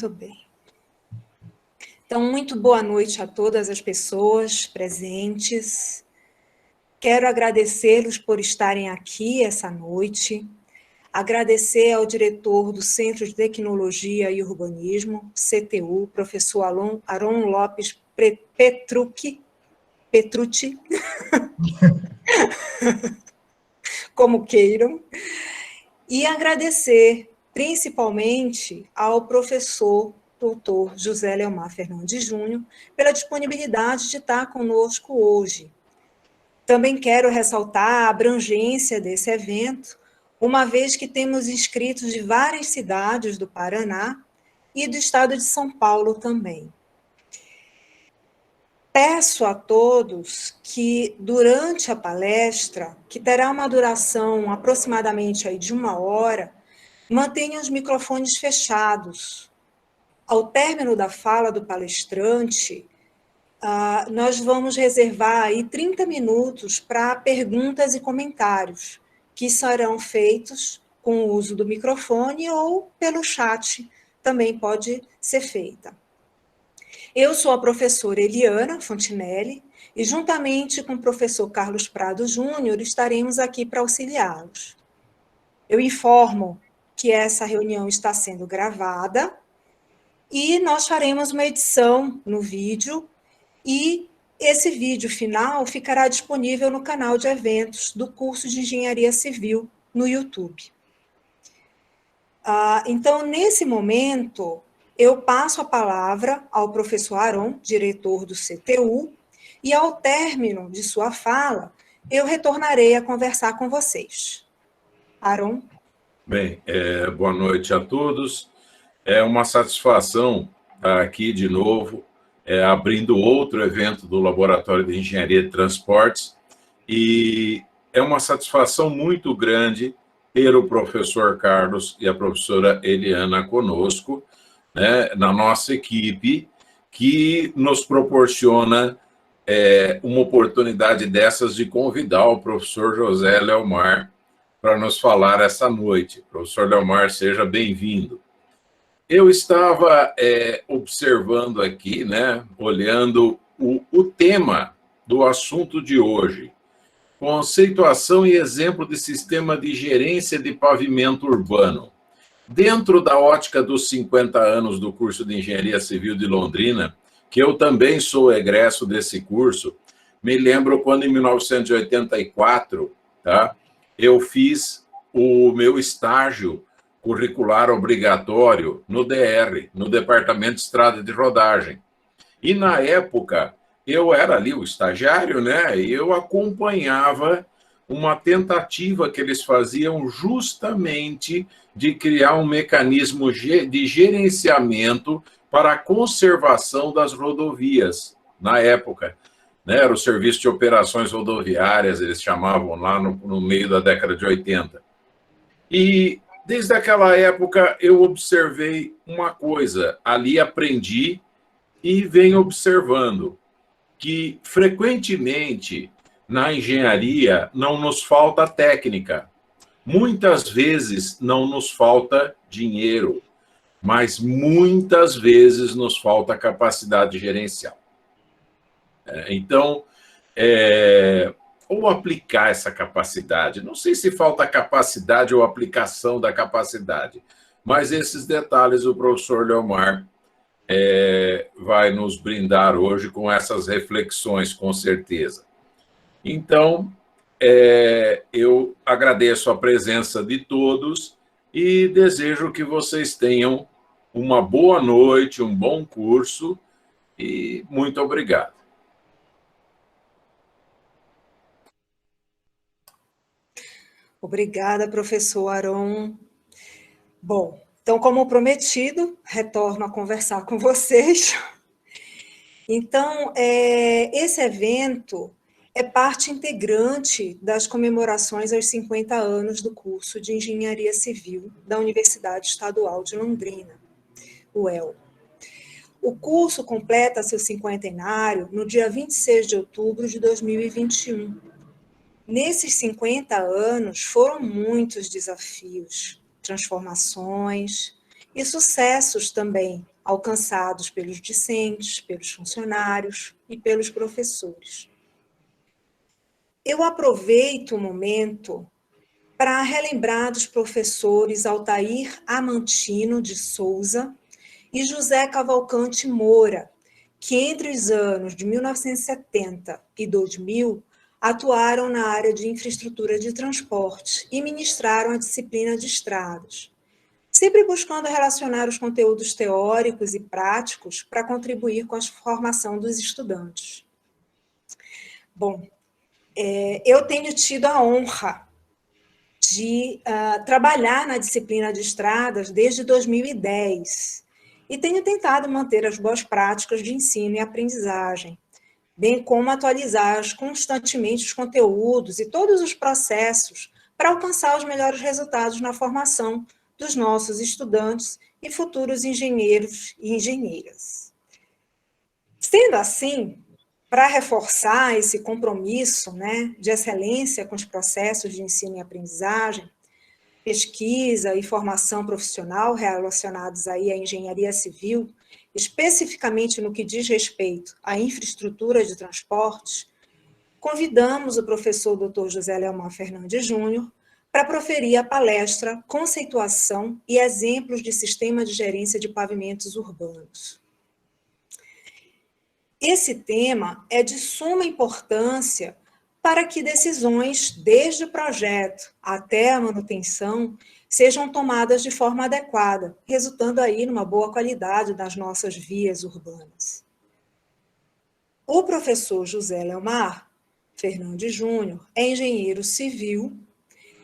Muito bem. Então, muito boa noite a todas as pessoas presentes. Quero agradecê-los por estarem aqui essa noite, agradecer ao diretor do Centro de Tecnologia e Urbanismo, CTU, professor Aron Lopes Petrucci, como queiram, e agradecer principalmente ao professor doutor José Leomar Fernandes Júnior pela disponibilidade de estar conosco hoje. Também quero ressaltar a abrangência desse evento, uma vez que temos inscritos de várias cidades do Paraná e do estado de São Paulo também. Peço a todos que, durante a palestra, que terá uma duração aproximadamente aí de 1 hora, mantenham os microfones fechados. Ao término da fala do palestrante, nós vamos reservar aí 30 minutos para perguntas e comentários, que serão feitos com o uso do microfone ou pelo chat, também pode ser feita. Eu sou a professora Eliana Fontinelli, e juntamente com o professor Carlos Prado Júnior, estaremos aqui para auxiliá-los. Eu informo que essa reunião está sendo gravada, e nós faremos uma edição no vídeo, e esse vídeo final ficará disponível no canal de eventos do curso de Engenharia Civil no YouTube. Então, nesse momento, eu passo a palavra ao professor Aron, diretor do CTU, e ao término de sua fala, eu retornarei a conversar com vocês. Aron? Bem, boa noite a todos. É uma satisfação estar aqui de novo, abrindo outro evento do Laboratório de Engenharia de Transportes, e é uma satisfação muito grande ter o professor Carlos e a professora Eliana conosco, né, na nossa equipe, que nos proporciona uma oportunidade dessas de convidar o professor José Leomar para nos falar essa noite. Professor Leomar, seja bem-vindo. Eu estava observando aqui, né, olhando o tema do assunto de hoje, conceituação e exemplo de sistema de gerência de pavimento urbano. Dentro da ótica dos 50 anos do curso de Engenharia Civil de Londrina, que eu também sou egresso desse curso, me lembro quando, em 1984, tá, eu fiz o meu estágio curricular obrigatório no DR, no Departamento de Estrada de Rodagem. E, na época, eu era ali o estagiário, né? E eu acompanhava uma tentativa que eles faziam justamente de criar um mecanismo de gerenciamento para a conservação das rodovias, na época. Né? Era o Serviço de Operações Rodoviárias, eles chamavam lá no meio da década de 80. E, desde aquela época, eu observei uma coisa, ali aprendi e venho observando que, frequentemente, na engenharia, não nos falta técnica. Muitas vezes não nos falta dinheiro, mas muitas vezes nos falta capacidade gerencial. Então, ou aplicar essa capacidade, não sei se falta capacidade ou aplicação da capacidade, mas esses detalhes o professor Leomar vai nos brindar hoje com essas reflexões, com certeza. Então, eu agradeço a presença de todos e desejo que vocês tenham uma boa noite, um bom curso e muito obrigado. Obrigada, professor Aron. Bom, então, como prometido, retorno a conversar com vocês. Então, esse evento é parte integrante das comemorações aos 50 anos do curso de Engenharia Civil da Universidade Estadual de Londrina, UEL. O curso completa seu cinquentenário no dia 26 de outubro de 2021. Nesses 50 anos, foram muitos desafios, transformações e sucessos também alcançados pelos discentes, pelos funcionários e pelos professores. Eu aproveito o momento para relembrar dos professores Altair Amantino de Souza e José Cavalcante Moura, que entre os anos de 1970 e 2000 atuaram na área de infraestrutura de transporte e ministraram a disciplina de estradas, sempre buscando relacionar os conteúdos teóricos e práticos para contribuir com a formação dos estudantes. Bom, eu tenho tido a honra de trabalhar na disciplina de estradas desde 2010 e tenho tentado manter as boas práticas de ensino e aprendizagem, bem como atualizar constantemente os conteúdos e todos os processos para alcançar os melhores resultados na formação dos nossos estudantes e futuros engenheiros e engenheiras. Sendo assim, para reforçar esse compromisso, né, de excelência com os processos de ensino e aprendizagem, pesquisa e formação profissional relacionados aí à engenharia civil, especificamente no que diz respeito à infraestrutura de transportes, convidamos o professor Dr. José Leomar Fernandes Júnior para proferir a palestra Conceituação e Exemplos de Sistema de Gerência de Pavimentos Urbanos. Esse tema é de suma importância para que decisões, desde o projeto até a manutenção, sejam tomadas de forma adequada, resultando aí numa boa qualidade das nossas vias urbanas. O professor José Leomar Fernandes Júnior é engenheiro civil,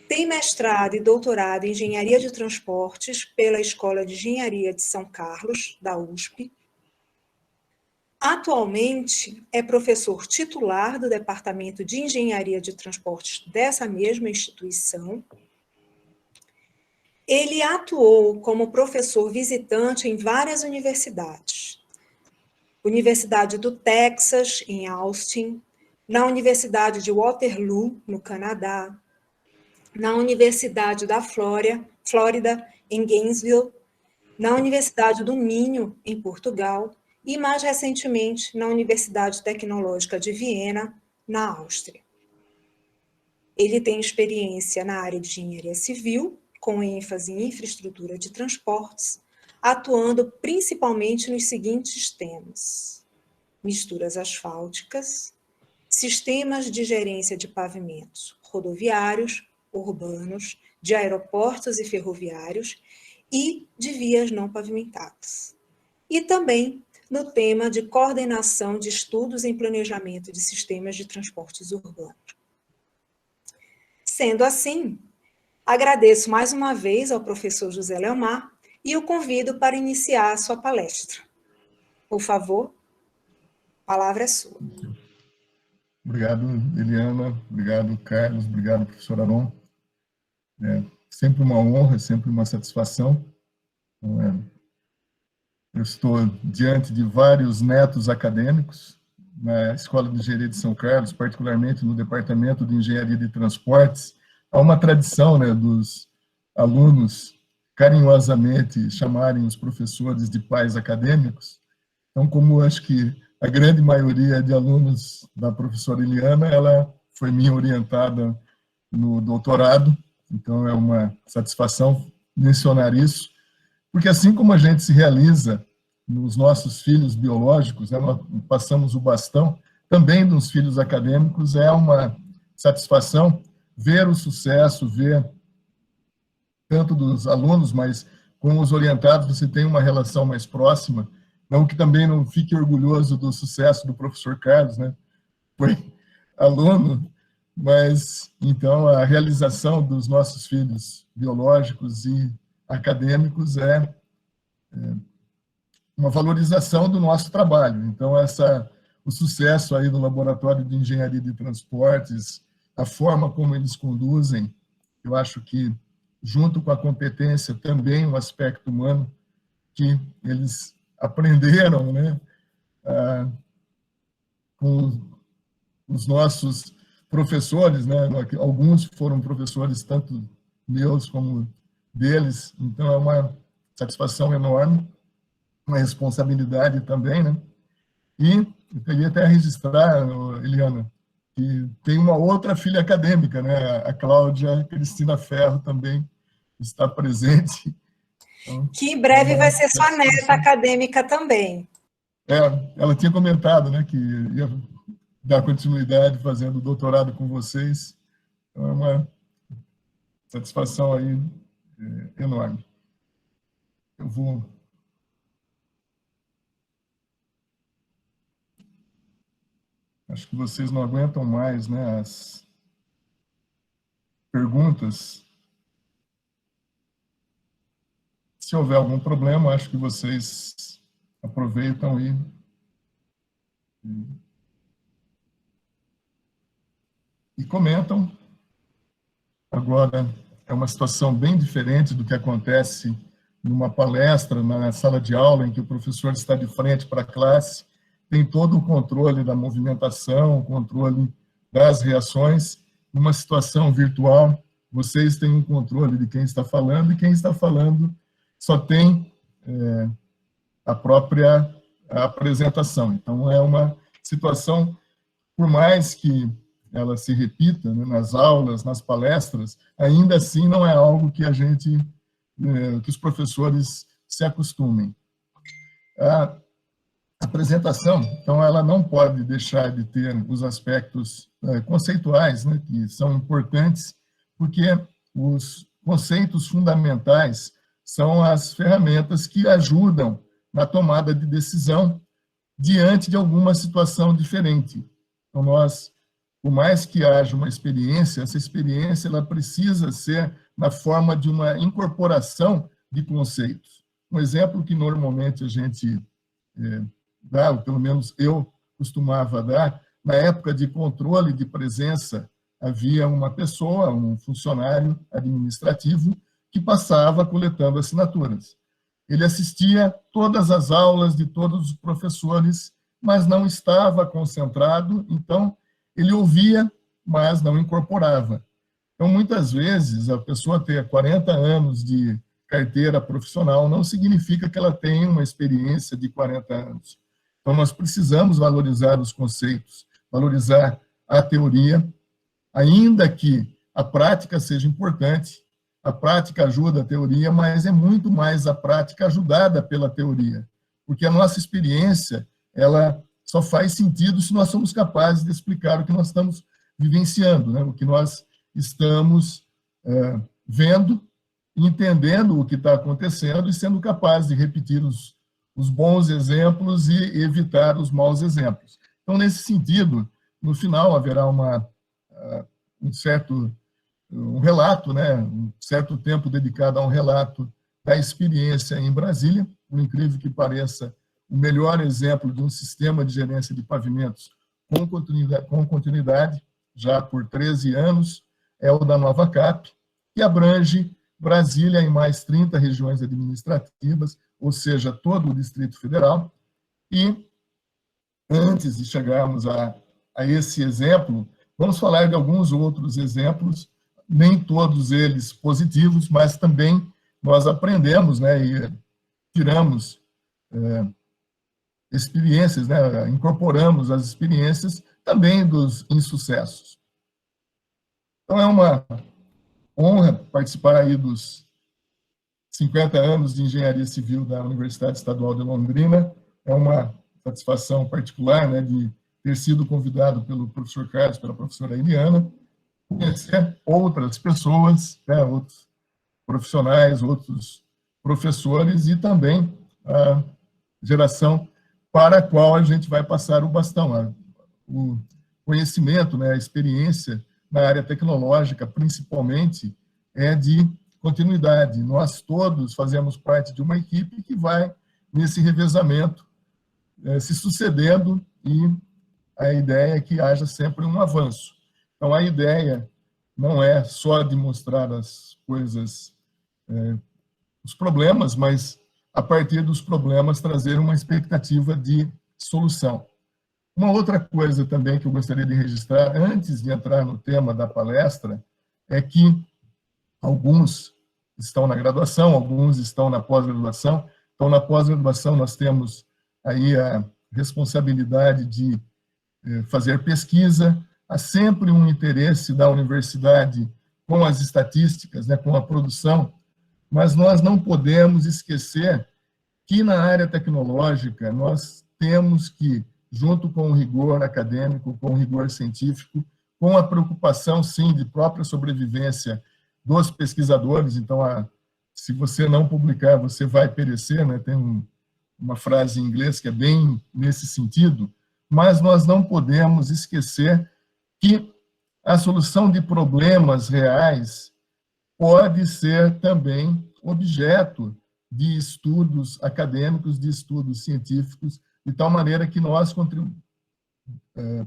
tem mestrado e doutorado em engenharia de transportes pela Escola de Engenharia de São Carlos, da USP. Atualmente, é professor titular do Departamento de Engenharia de Transportes dessa mesma instituição. Ele atuou como professor visitante em várias universidades. Universidade do Texas, em Austin, na Universidade de Waterloo, no Canadá, na Universidade da Flórida, em Gainesville, na Universidade do Minho, em Portugal, e, mais recentemente, na Universidade Tecnológica de Viena, na Áustria. Ele tem experiência na área de engenharia civil, com ênfase em infraestrutura de transportes, atuando principalmente nos seguintes temas: misturas asfálticas, sistemas de gerência de pavimentos rodoviários, urbanos, de aeroportos e ferroviários e de vias não pavimentadas. E também no tema de coordenação de estudos em planejamento de sistemas de transportes urbanos. Sendo assim, agradeço mais uma vez ao professor José Leomar e o convido para iniciar a sua palestra. Por favor, a palavra é sua. Obrigado, Eliana. Obrigado, Carlos. Obrigado, professor Aron. É sempre uma honra, sempre uma satisfação. Eu estou diante de vários netos acadêmicos na Escola de Engenharia de São Carlos, particularmente no Departamento de Engenharia de Transportes. Há uma tradição, né, dos alunos carinhosamente chamarem os professores de pais acadêmicos. Então, como acho que a grande maioria de alunos da professora Eliana, ela foi minha orientada no doutorado, então é uma satisfação mencionar isso, porque assim como a gente se realiza nos nossos filhos biológicos, né, nós passamos o bastão, também nos filhos acadêmicos é uma satisfação ver o sucesso, ver tanto dos alunos, mas com os orientados você tem uma relação mais próxima, não que também não fique orgulhoso do sucesso do professor Carlos, né? Foi aluno, mas então a realização dos nossos filhos biológicos e acadêmicos é uma valorização do nosso trabalho. Então o sucesso aí do Laboratório de Engenharia de Transportes, a forma como eles conduzem, eu acho que junto com a competência também o aspecto humano que eles aprenderam, né, com os nossos professores, né, alguns foram professores tanto meus como deles, então é uma satisfação enorme. uma responsabilidade também, né? E eu queria até registrar, Eliana, que tem uma outra filha acadêmica, né? A Cláudia Cristina Ferro também está presente. Então, Que em breve vai ser sua neta acadêmica também. Ela tinha comentado, né, que ia dar continuidade fazendo doutorado com vocês. Então, é uma satisfação aí enorme. Eu vou... Acho que vocês não aguentam mais, né, as perguntas. Se houver algum problema, acho que vocês aproveitam e comentam. Agora, é uma situação bem diferente do que acontece numa palestra, na sala de aula, em que o professor está de frente para a classe, tem todo o controle da movimentação, o controle das reações. Numa situação virtual, vocês têm um controle de quem está falando, e quem está falando só tem a própria apresentação. Então, é uma situação, por mais que ela se repita, né, nas aulas, nas palestras, ainda assim não é algo que que os professores se acostumem. A apresentação, então, ela não pode deixar de ter os aspectos conceituais, né, que são importantes, porque os conceitos fundamentais são as ferramentas que ajudam na tomada de decisão diante de alguma situação diferente. Então, por mais que haja uma experiência, essa experiência ela precisa ser na forma de uma incorporação de conceitos. Um exemplo que normalmente a gente dá, ou pelo menos eu costumava dar, na época de controle de presença, havia uma pessoa, um funcionário administrativo, que passava coletando assinaturas. Ele assistia todas as aulas de todos os professores, mas não estava concentrado, então ele ouvia, mas não incorporava. Então, muitas vezes, a pessoa ter 40 anos de carteira profissional não significa que ela tenha uma experiência de 40 anos. Então, nós precisamos valorizar os conceitos, valorizar a teoria, ainda que a prática seja importante. A prática ajuda a teoria, mas é muito mais a prática ajudada pela teoria, porque a nossa experiência, ela só faz sentido se nós somos capazes de explicar o que nós estamos vivenciando, né? O que nós estamos vendo, entendendo o que está acontecendo e sendo capazes de repetir os bons exemplos e evitar os maus exemplos. Então, nesse sentido, no final haverá um relato, né, um certo tempo dedicado a um relato da experiência em Brasília, por incrível que pareça, o melhor exemplo de um sistema de gerência de pavimentos com continuidade, já por 13 anos, é o da Nova Cap, que abrange Brasília em mais 30 regiões administrativas, ou seja, todo o Distrito Federal. E, antes de chegarmos a esse exemplo, vamos falar de alguns outros exemplos, nem todos eles positivos, mas também nós aprendemos, né, e tiramos experiências, né, incorporamos as experiências também dos insucessos. Então, é uma honra participar aí dos 50 anos de Engenharia Civil da Universidade Estadual de Londrina. É uma satisfação particular, né, de ter sido convidado pelo professor Carlos, pela professora Eliana, conhecer outras pessoas, né, outros profissionais, outros professores e também a geração para a qual a gente vai passar o bastão, o conhecimento, né, a experiência na área tecnológica, principalmente, é de continuidade. Nós todos fazemos parte de uma equipe que vai, nesse revezamento, se sucedendo, e a ideia é que haja sempre um avanço. Então, a ideia não é só de mostrar as coisas, os problemas, mas, a partir dos problemas, trazer uma expectativa de solução. Uma outra coisa também que eu gostaria de registrar, antes de entrar no tema da palestra, é que alguns estão na graduação, alguns estão na pós-graduação, Então, na pós-graduação, nós temos aí a responsabilidade de fazer pesquisa, há sempre um interesse da universidade com as estatísticas, né, com a produção, mas nós não podemos esquecer que na área tecnológica nós temos que, junto com o rigor acadêmico, com o rigor científico, com a preocupação, sim, de própria sobrevivência dos pesquisadores, então, se você não publicar, você vai perecer, né? Tem uma frase em inglês que é bem nesse sentido, mas nós não podemos esquecer que a solução de problemas reais pode ser também objeto de estudos acadêmicos, de estudos científicos, de tal maneira que nós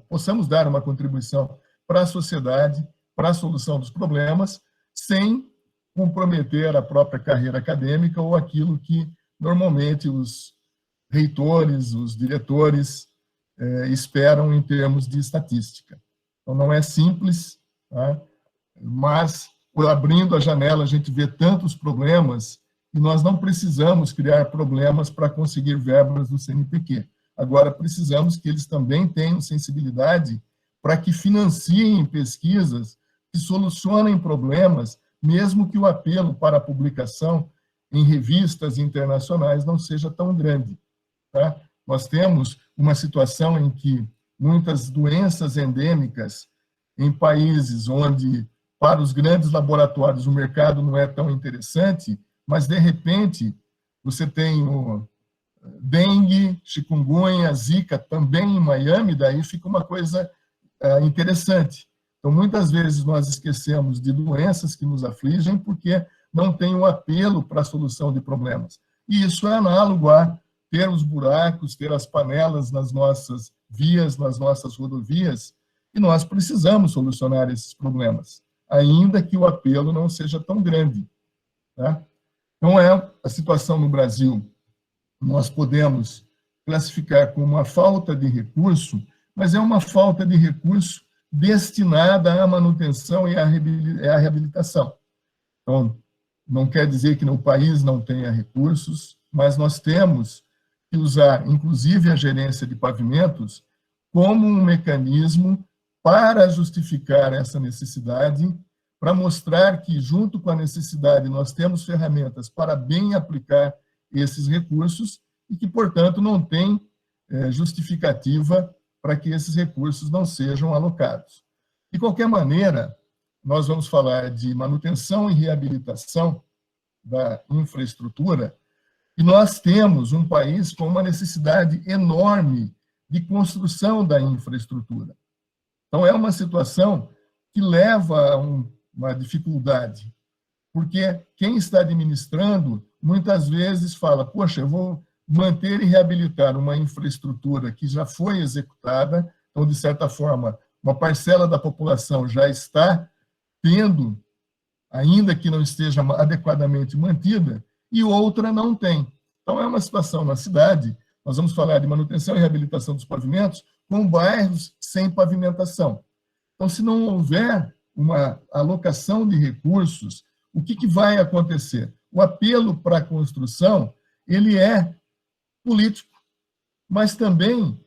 possamos dar uma contribuição para a sociedade, para a solução dos problemas, sem comprometer a própria carreira acadêmica ou aquilo que normalmente os reitores, os diretores esperam em termos de estatística. Então, não é simples, tá? Mas, abrindo a janela, a gente vê tantos problemas e nós não precisamos criar problemas para conseguir verbas do CNPq. Agora, precisamos que eles também tenham sensibilidade para que financiem pesquisas que solucionem problemas, mesmo que o apelo para a publicação em revistas internacionais não seja tão grande. Tá? Nós temos uma situação em que muitas doenças endêmicas em países onde, para os grandes laboratórios, o mercado não é tão interessante, mas, de repente, você tem o dengue, chikungunya, zika, também em Miami, daí fica uma coisa interessante. Então, muitas vezes nós esquecemos de doenças que nos afligem porque não tem um apelo para a solução de problemas. E isso é análogo a ter os buracos, ter as panelas nas nossas vias, nas nossas rodovias, e nós precisamos solucionar esses problemas, ainda que o apelo não seja tão grande. Tá? Então, é a situação no Brasil, nós podemos classificar como uma falta de recurso, mas é uma falta de recurso destinada à manutenção e à reabilitação. Então, não quer dizer que no país não tenha recursos, mas nós temos que usar, inclusive, a gerência de pavimentos como um mecanismo para justificar essa necessidade, para mostrar que, junto com a necessidade, nós temos ferramentas para bem aplicar esses recursos e que, portanto, não tem justificativa para que esses recursos não sejam alocados. De qualquer maneira, nós vamos falar de manutenção e reabilitação da infraestrutura, e nós temos um país com uma necessidade enorme de construção da infraestrutura. Então, é uma situação que leva a uma dificuldade, porque quem está administrando, muitas vezes fala, poxa, eu vou manter e reabilitar uma infraestrutura que já foi executada, então, de certa forma, uma parcela da população já está tendo, ainda que não esteja adequadamente mantida, e outra não tem. Então, é uma situação na cidade, nós vamos falar de manutenção e reabilitação dos pavimentos, com bairros sem pavimentação. Então, se não houver uma alocação de recursos, o que vai acontecer? O apelo para a construção, ele é político, mas também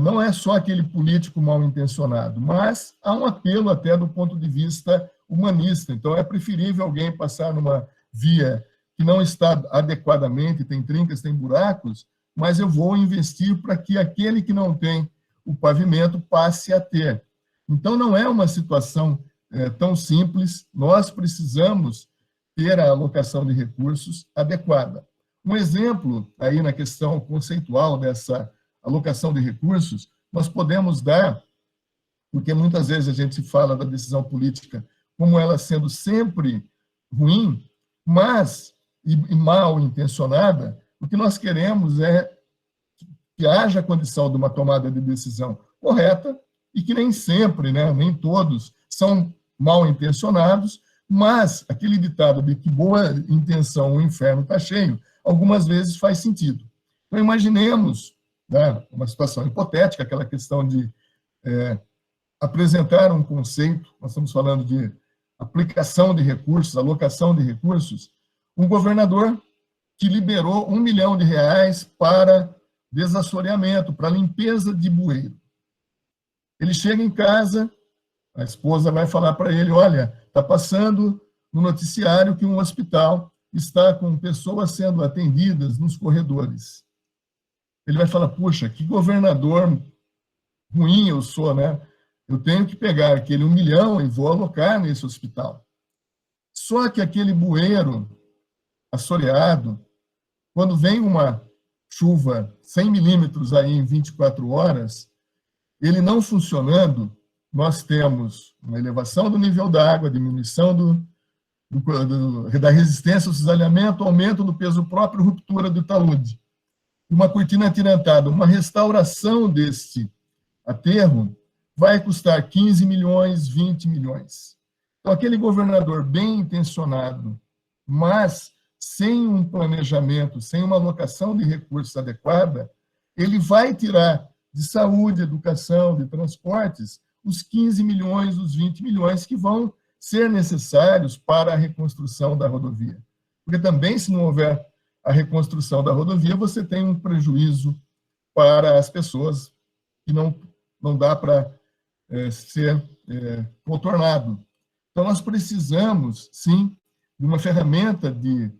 não é só aquele político mal intencionado, mas há um apelo até do ponto de vista humanista. Então, é preferível alguém passar numa via que não está adequadamente, tem trincas, tem buracos, mas eu vou investir para que aquele que não tem o pavimento passe a ter. Então, não é uma situação tão simples, nós precisamos ter a alocação de recursos adequada. Um exemplo aí na questão conceitual dessa alocação de recursos, nós podemos dar, porque muitas vezes a gente fala da decisão política como ela sendo sempre ruim, mas, e mal intencionada, o que nós queremos é que haja condição de uma tomada de decisão correta e que nem sempre, né, nem todos são mal intencionados, mas aquele ditado de que boa intenção o inferno está cheio, algumas vezes faz sentido. Então, imaginemos, né, uma situação hipotética, aquela questão de apresentar um conceito, nós estamos falando de aplicação de recursos, alocação de recursos, um governador que liberou R$1 milhão para desassoreamento, para limpeza de bueiro. Ele chega em casa, a esposa vai falar para ele, olha, está passando no noticiário que um hospital está com pessoas sendo atendidas nos corredores. Ele vai falar, puxa, que governador ruim eu sou, né? Eu tenho que pegar aquele R$1 milhão e vou alocar nesse hospital. Só que aquele bueiro assoreado, quando vem uma chuva 100 milímetros aí em 24 horas, ele não funcionando, nós temos uma elevação do nível da água, diminuição da resistência ao cisalhamento, aumento do peso próprio, ruptura do talude. Uma cortina atirantada, uma restauração desse aterro vai custar 15 milhões, 20 milhões. Então, aquele governador bem intencionado, mas sem um planejamento, sem uma alocação de recursos adequada, ele vai tirar de saúde, educação, de transportes, os 15 milhões, os 20 milhões que vão ser necessários para a reconstrução da rodovia. Porque também, se não houver a reconstrução da rodovia, você tem um prejuízo para as pessoas que não dá para ser contornado. Então, nós precisamos, sim, de uma ferramenta de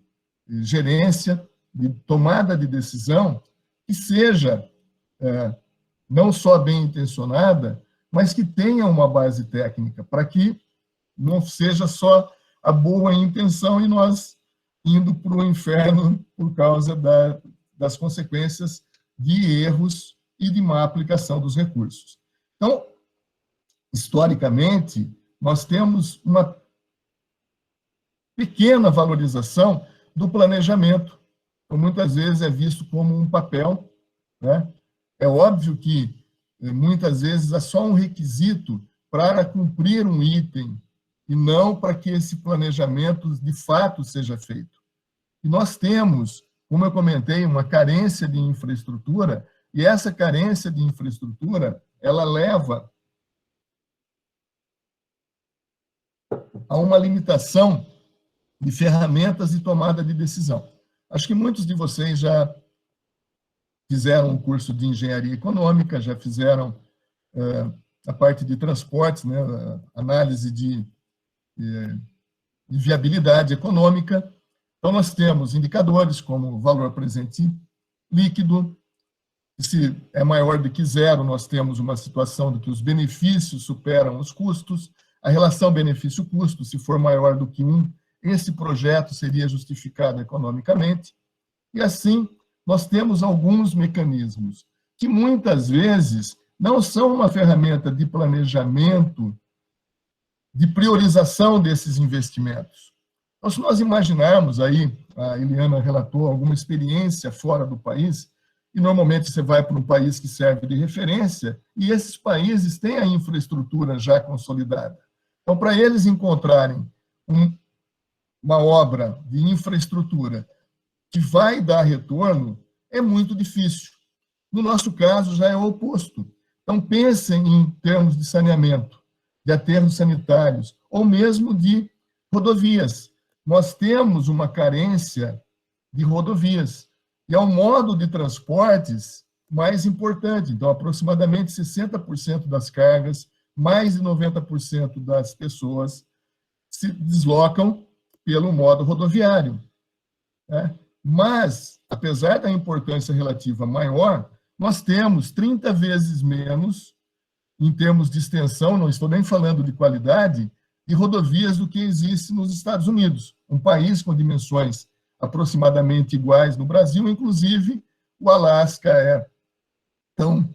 gerência, de tomada de decisão, que seja não só bem intencionada, mas que tenha uma base técnica, para que não seja só a boa intenção e nós indo para o inferno por causa das consequências de erros e de má aplicação dos recursos. Então, historicamente, nós temos uma pequena valorização do planejamento, então, muitas vezes é visto como um papel, né? É óbvio que muitas vezes é só um requisito para cumprir um item e não para que esse planejamento de fato seja feito. E nós temos, como eu comentei, uma carência de infraestrutura, e essa carência de infraestrutura, ela leva a uma limitação de ferramentas de tomada de decisão. Acho que muitos de vocês já fizeram um curso de engenharia econômica, já fizeram a parte de transportes, né, análise de viabilidade econômica. Então, nós temos indicadores como valor presente líquido, se é maior do que zero, nós temos uma situação de que os benefícios superam os custos, a relação benefício-custo, se for maior do que 1, esse projeto seria justificado economicamente, e assim nós temos alguns mecanismos que muitas vezes não são uma ferramenta de planejamento, de priorização desses investimentos. Então, se nós imaginarmos aí, a Eliana relatou alguma experiência fora do país, e normalmente você vai para um país que serve de referência, e esses países têm a infraestrutura já consolidada. Então, para eles encontrarem uma obra de infraestrutura que vai dar retorno, é muito difícil. No nosso caso, já é o oposto. Então, pensem em termos de saneamento, de aterros sanitários, ou mesmo de rodovias. Nós temos uma carência de rodovias, e é o modo de transportes mais importante. Então, aproximadamente 60% das cargas, mais de 90% das pessoas se deslocam pelo modo rodoviário, né? Mas, apesar da importância relativa maior, nós temos 30 vezes menos, em termos de extensão, não estou nem falando de qualidade, de rodovias do que existe nos Estados Unidos, um país com dimensões aproximadamente iguais no Brasil, inclusive o Alasca é tão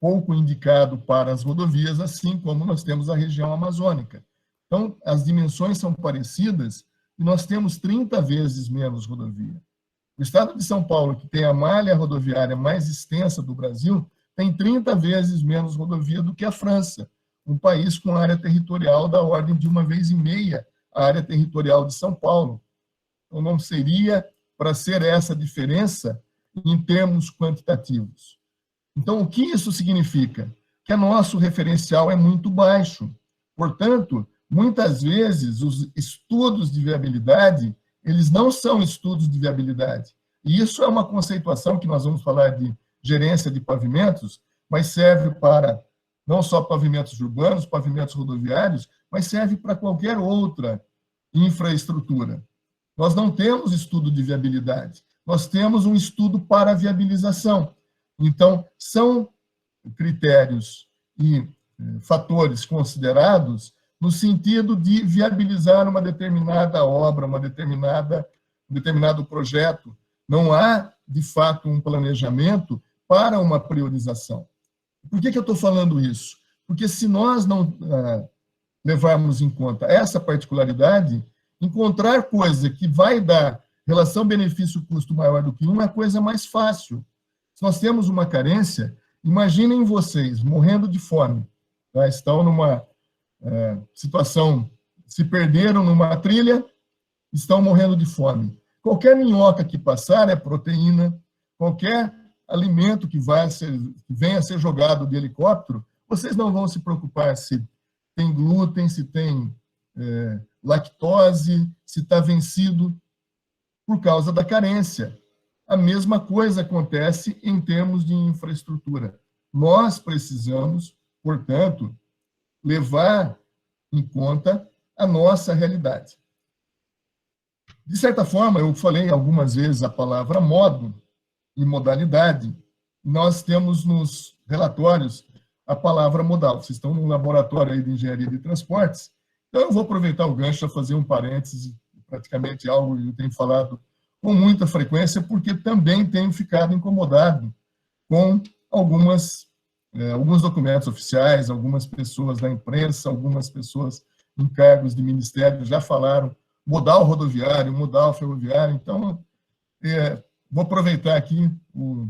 pouco indicado para as rodovias, assim como nós temos a região amazônica. Então, as dimensões são parecidas e nós temos 30 vezes menos rodovia. O estado de São Paulo, que tem a malha rodoviária mais extensa do Brasil, tem 30 vezes menos rodovia do que a França, um país com área territorial da ordem de 1,5 vezes a área territorial de São Paulo. Então, não seria para ser essa diferença em termos quantitativos. Então, o que isso significa? Que o nosso referencial é muito baixo. Portanto, muitas vezes, os estudos de viabilidade, eles não são estudos de viabilidade, E isso é uma conceituação que nós vamos falar de gerência de pavimentos, mas serve para não só pavimentos urbanos, pavimentos rodoviários, mas serve para qualquer outra infraestrutura. Nós não temos estudo de viabilidade, nós temos um estudo para viabilização. Então, são critérios e fatores considerados no sentido de viabilizar uma determinada obra, um determinado projeto. Não há, de fato, um planejamento para uma priorização. Por que eu estou falando isso? Porque se nós não levarmos em conta essa particularidade, encontrar coisa que vai dar relação benefício-custo maior do que um é a coisa mais fácil. Se nós temos uma carência, imaginem vocês morrendo de fome, tá? Estão numa situação, se perderam numa trilha, estão morrendo de fome. Qualquer minhoca que passar é proteína, qualquer alimento que venha a ser jogado de helicóptero, vocês não vão se preocupar se tem glúten, se tem lactose, se está vencido, por causa da carência. A mesma coisa acontece em termos de infraestrutura. Nós precisamos, portanto, levar em conta a nossa realidade. De certa forma, eu falei algumas vezes a palavra modo e modalidade. Nós temos nos relatórios a palavra modal. Vocês estão num laboratório aí de engenharia de transportes, então eu vou aproveitar o gancho para fazer um parêntese, praticamente algo que eu tenho falado com muita frequência, porque também tenho ficado incomodado com alguns documentos oficiais, algumas pessoas da imprensa, algumas pessoas em cargos de ministério já falaram modal rodoviário, modal ferroviário. Então, vou aproveitar aqui o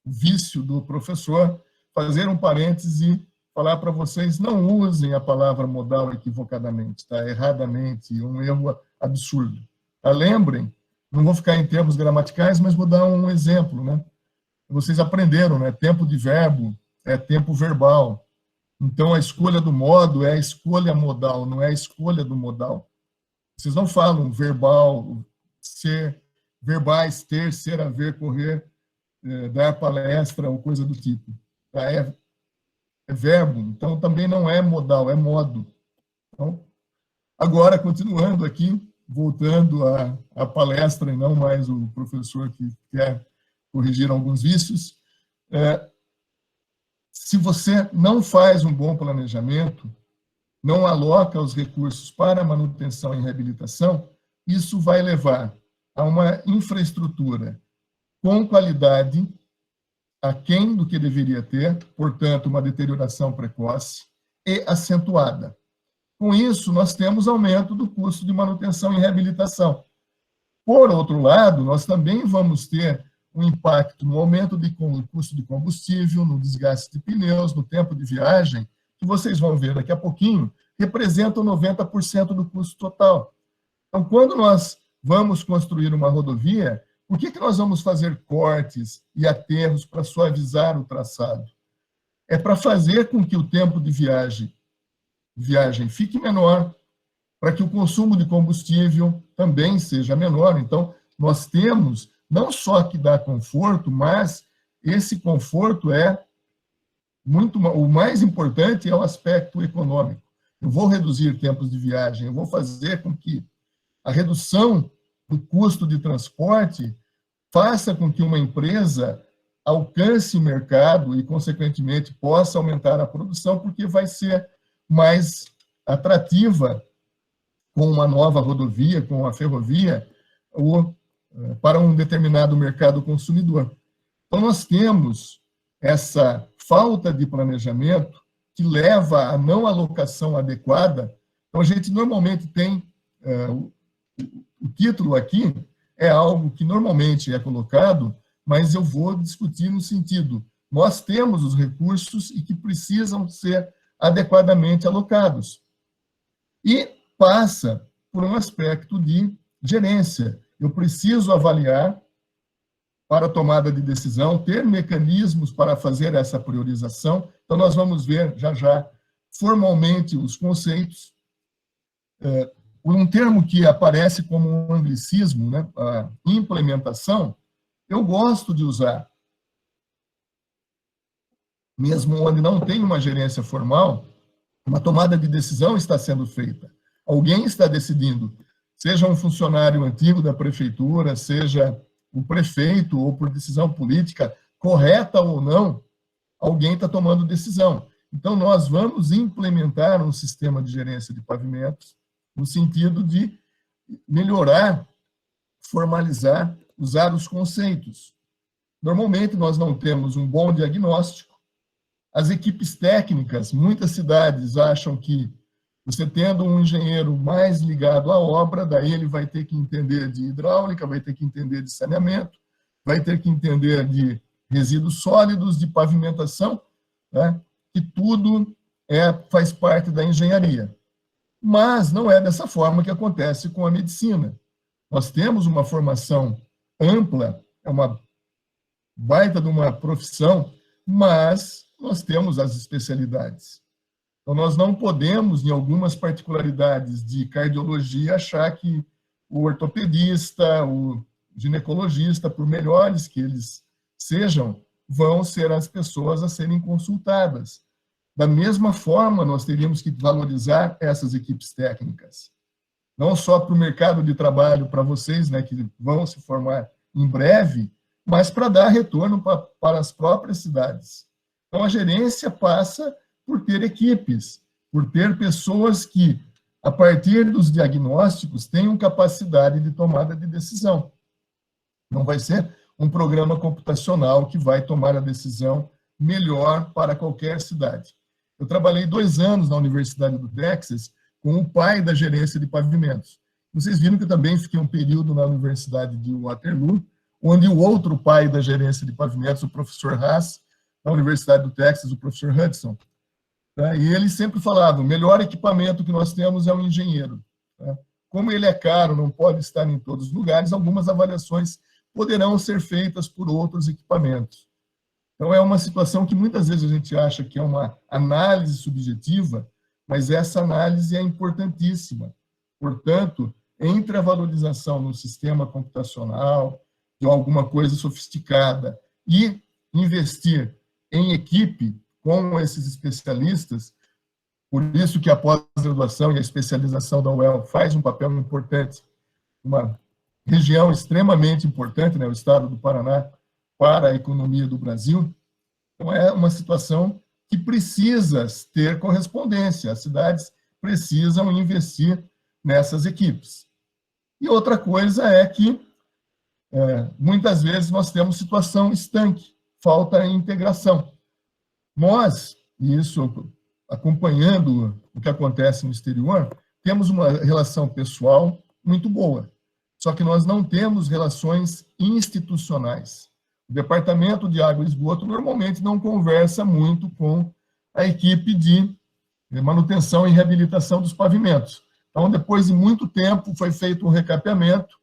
vício do professor, fazer um parêntese e falar para vocês, não usem a palavra modal equivocadamente, tá? Erradamente, um erro absurdo. Tá? Lembrem, não vou ficar em termos gramaticais, mas vou dar um exemplo, né? Vocês aprenderam, né? Tempo de verbo é tempo verbal. Então, a escolha do modo é a escolha modal, não é a escolha do modal. Vocês não falam verbal, ser, verbais, ter, ser, haver, correr, dar palestra ou coisa do tipo. Tá? É verbo, então também não é modal, é modo. Então, agora, continuando aqui, voltando à palestra e não mais o professor que quer corrigir alguns vícios, se você não faz um bom planejamento, não aloca os recursos para manutenção e reabilitação, isso vai levar a uma infraestrutura com qualidade aquém do que deveria ter, portanto, uma deterioração precoce e acentuada. Com isso, nós temos aumento do custo de manutenção e reabilitação. Por outro lado, nós também vamos ter um impacto no aumento do custo de combustível, no desgaste de pneus, no tempo de viagem, que vocês vão ver daqui a pouquinho, representam 90% do custo total. Então, quando nós vamos construir uma rodovia, por que nós vamos fazer cortes e aterros para suavizar o traçado? É para fazer com que o tempo de viagem fique menor, para que o consumo de combustível também seja menor. Então, nós temos não só que dar conforto, mas esse conforto o mais importante é o aspecto econômico. Eu vou reduzir tempos de viagem, eu vou fazer com que a redução do custo de transporte faça com que uma empresa alcance o mercado e, consequentemente, possa aumentar a produção, porque vai ser mais atrativa com uma nova rodovia, com a ferrovia, para um determinado mercado consumidor. Então, nós temos essa falta de planejamento que leva à não alocação adequada. Então, a gente normalmente tem, o título aqui é algo que normalmente é colocado, mas eu vou discutir no sentido, nós temos os recursos e que precisam ser adequadamente alocados. E passa por um aspecto de gerência. Eu preciso avaliar para a tomada de decisão, ter mecanismos para fazer essa priorização. Então, nós vamos ver já formalmente os conceitos. um termo que aparece como um anglicismo, né, a implementação, eu gosto de usar. Mesmo onde não tem uma gerência formal, uma tomada de decisão está sendo feita. Alguém está decidindo, seja um funcionário antigo da prefeitura, seja o prefeito, ou por decisão política, correta ou não, alguém está tomando decisão. Então, nós vamos implementar um sistema de gerência de pavimentos no sentido de melhorar, formalizar, usar os conceitos. Normalmente, nós não temos um bom diagnóstico. As equipes técnicas, muitas cidades acham que você tendo um engenheiro mais ligado à obra, daí ele vai ter que entender de hidráulica, vai ter que entender de saneamento, vai ter que entender de resíduos sólidos, de pavimentação, né? Que tudo faz parte da engenharia. Mas não é dessa forma que acontece com a medicina. Nós temos uma formação ampla, é uma baita de uma profissão, mas nós temos as especialidades. Então, nós não podemos, em algumas particularidades de cardiologia, achar que o ortopedista, o ginecologista, por melhores que eles sejam, vão ser as pessoas a serem consultadas. Da mesma forma, nós teríamos que valorizar essas equipes técnicas. Não só para o mercado de trabalho, para vocês, né, que vão se formar em breve, mas para dar retorno para as próprias cidades. Então, a gerência passa por ter equipes, por ter pessoas que, a partir dos diagnósticos, tenham capacidade de tomada de decisão. Não vai ser um programa computacional que vai tomar a decisão melhor para qualquer cidade. Eu trabalhei 2 anos na Universidade do Texas com o pai da gerência de pavimentos. Vocês viram que eu também fiquei um período na Universidade de Waterloo, onde o outro pai da gerência de pavimentos, o professor Haas, na Universidade do Texas, o professor Hudson, tá? E ele sempre falava, o melhor equipamento que nós temos é o engenheiro. Tá? Como ele é caro, não pode estar em todos os lugares, algumas avaliações poderão ser feitas por outros equipamentos. Então, é uma situação que muitas vezes a gente acha que é uma análise subjetiva, mas essa análise é importantíssima. Portanto, entre a valorização no sistema computacional, de alguma coisa sofisticada, e investir em equipe com esses especialistas, por isso que a pós-graduação e a especialização da UEL faz um papel importante, uma região extremamente importante, né, o estado do Paraná, para a economia do Brasil. Então, é uma situação que precisa ter correspondência, as cidades precisam investir nessas equipes. E outra coisa é que, muitas vezes, nós temos situação estanque, falta integração. Nós, e isso acompanhando o que acontece no exterior, temos uma relação pessoal muito boa, só que nós não temos relações institucionais. O Departamento de Água e Esgoto normalmente não conversa muito com a equipe de manutenção e reabilitação dos pavimentos. Então, depois de muito tempo, foi feito um recapeamento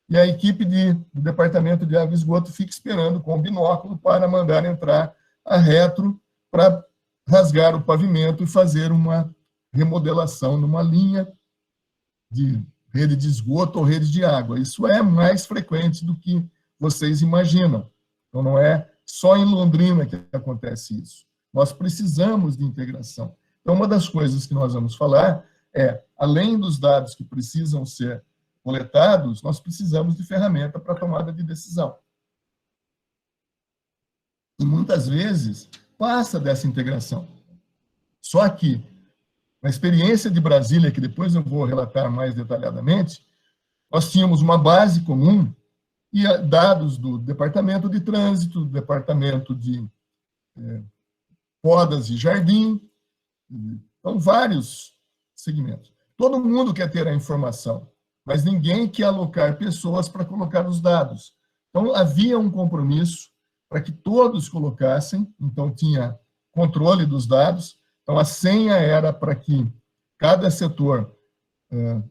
e a equipe do Departamento de Água e Esgoto fica esperando com o binóculo para mandar entrar a retro para rasgar o pavimento e fazer uma remodelação numa linha de rede de esgoto ou rede de água. Isso é mais frequente do que vocês imaginam. Então, não é só em Londrina que acontece isso. Nós precisamos de integração. Então, uma das coisas que nós vamos falar é, além dos dados que precisam ser coletados, nós precisamos de ferramenta para tomada de decisão. E muitas vezes passa dessa integração. Só que, na experiência de Brasília, que depois eu vou relatar mais detalhadamente, nós tínhamos uma base comum e dados do Departamento de Trânsito, do Departamento de Podas e Jardim, então vários segmentos. Todo mundo quer ter a informação, mas ninguém quer alocar pessoas para colocar os dados. Então, havia um compromisso para que todos colocassem, então tinha controle dos dados, então a senha era para que cada setor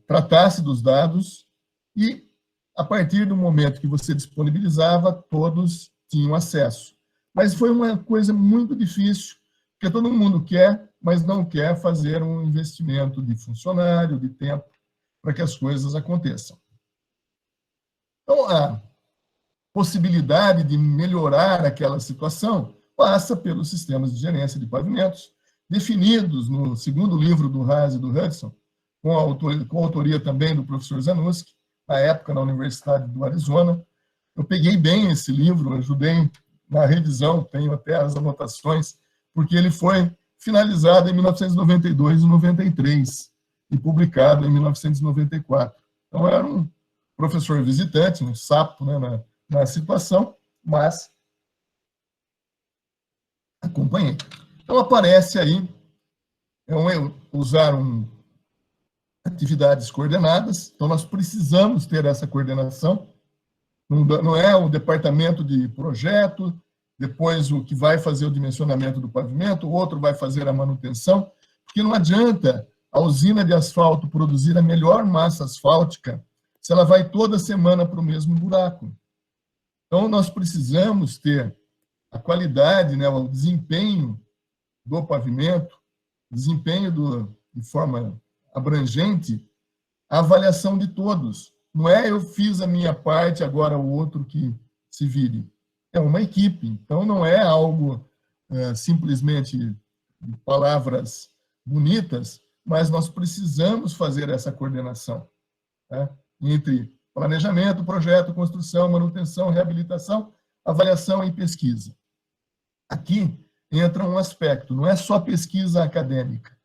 tratasse dos dados e, a partir do momento que você disponibilizava, todos tinham acesso. Mas foi uma coisa muito difícil, porque todo mundo quer, mas não quer fazer um investimento de funcionário, de tempo. para que as coisas aconteçam. Então, a possibilidade de melhorar aquela situação passa pelos sistemas de gerência de pavimentos, definidos no segundo livro do Haas e do Hudson, com a autoria também do professor Zanuski, na época na Universidade do Arizona. Eu peguei bem esse livro, ajudei na revisão, tenho até as anotações, porque ele foi finalizado em 1992 e 93 e publicado em 1994. Então, era um professor visitante, um sapo, né, na situação, mas acompanhei. Então, aparece aí, usaram atividades coordenadas, então nós precisamos ter essa coordenação, não é o departamento de projeto, depois o que vai fazer o dimensionamento do pavimento, o outro vai fazer a manutenção, porque não adianta a usina de asfalto produzir a melhor massa asfáltica se ela vai toda semana para o mesmo buraco. Então, nós precisamos ter a qualidade, né, o desempenho do pavimento, desempenho de forma abrangente, a avaliação de todos. Não é eu fiz a minha parte, agora o outro que se vire. É uma equipe, então não é algo simplesmente de palavras bonitas, mas nós precisamos fazer essa coordenação, tá? Entre planejamento, projeto, construção, manutenção, reabilitação, avaliação e pesquisa. Aqui entra um aspecto, não é só pesquisa acadêmica.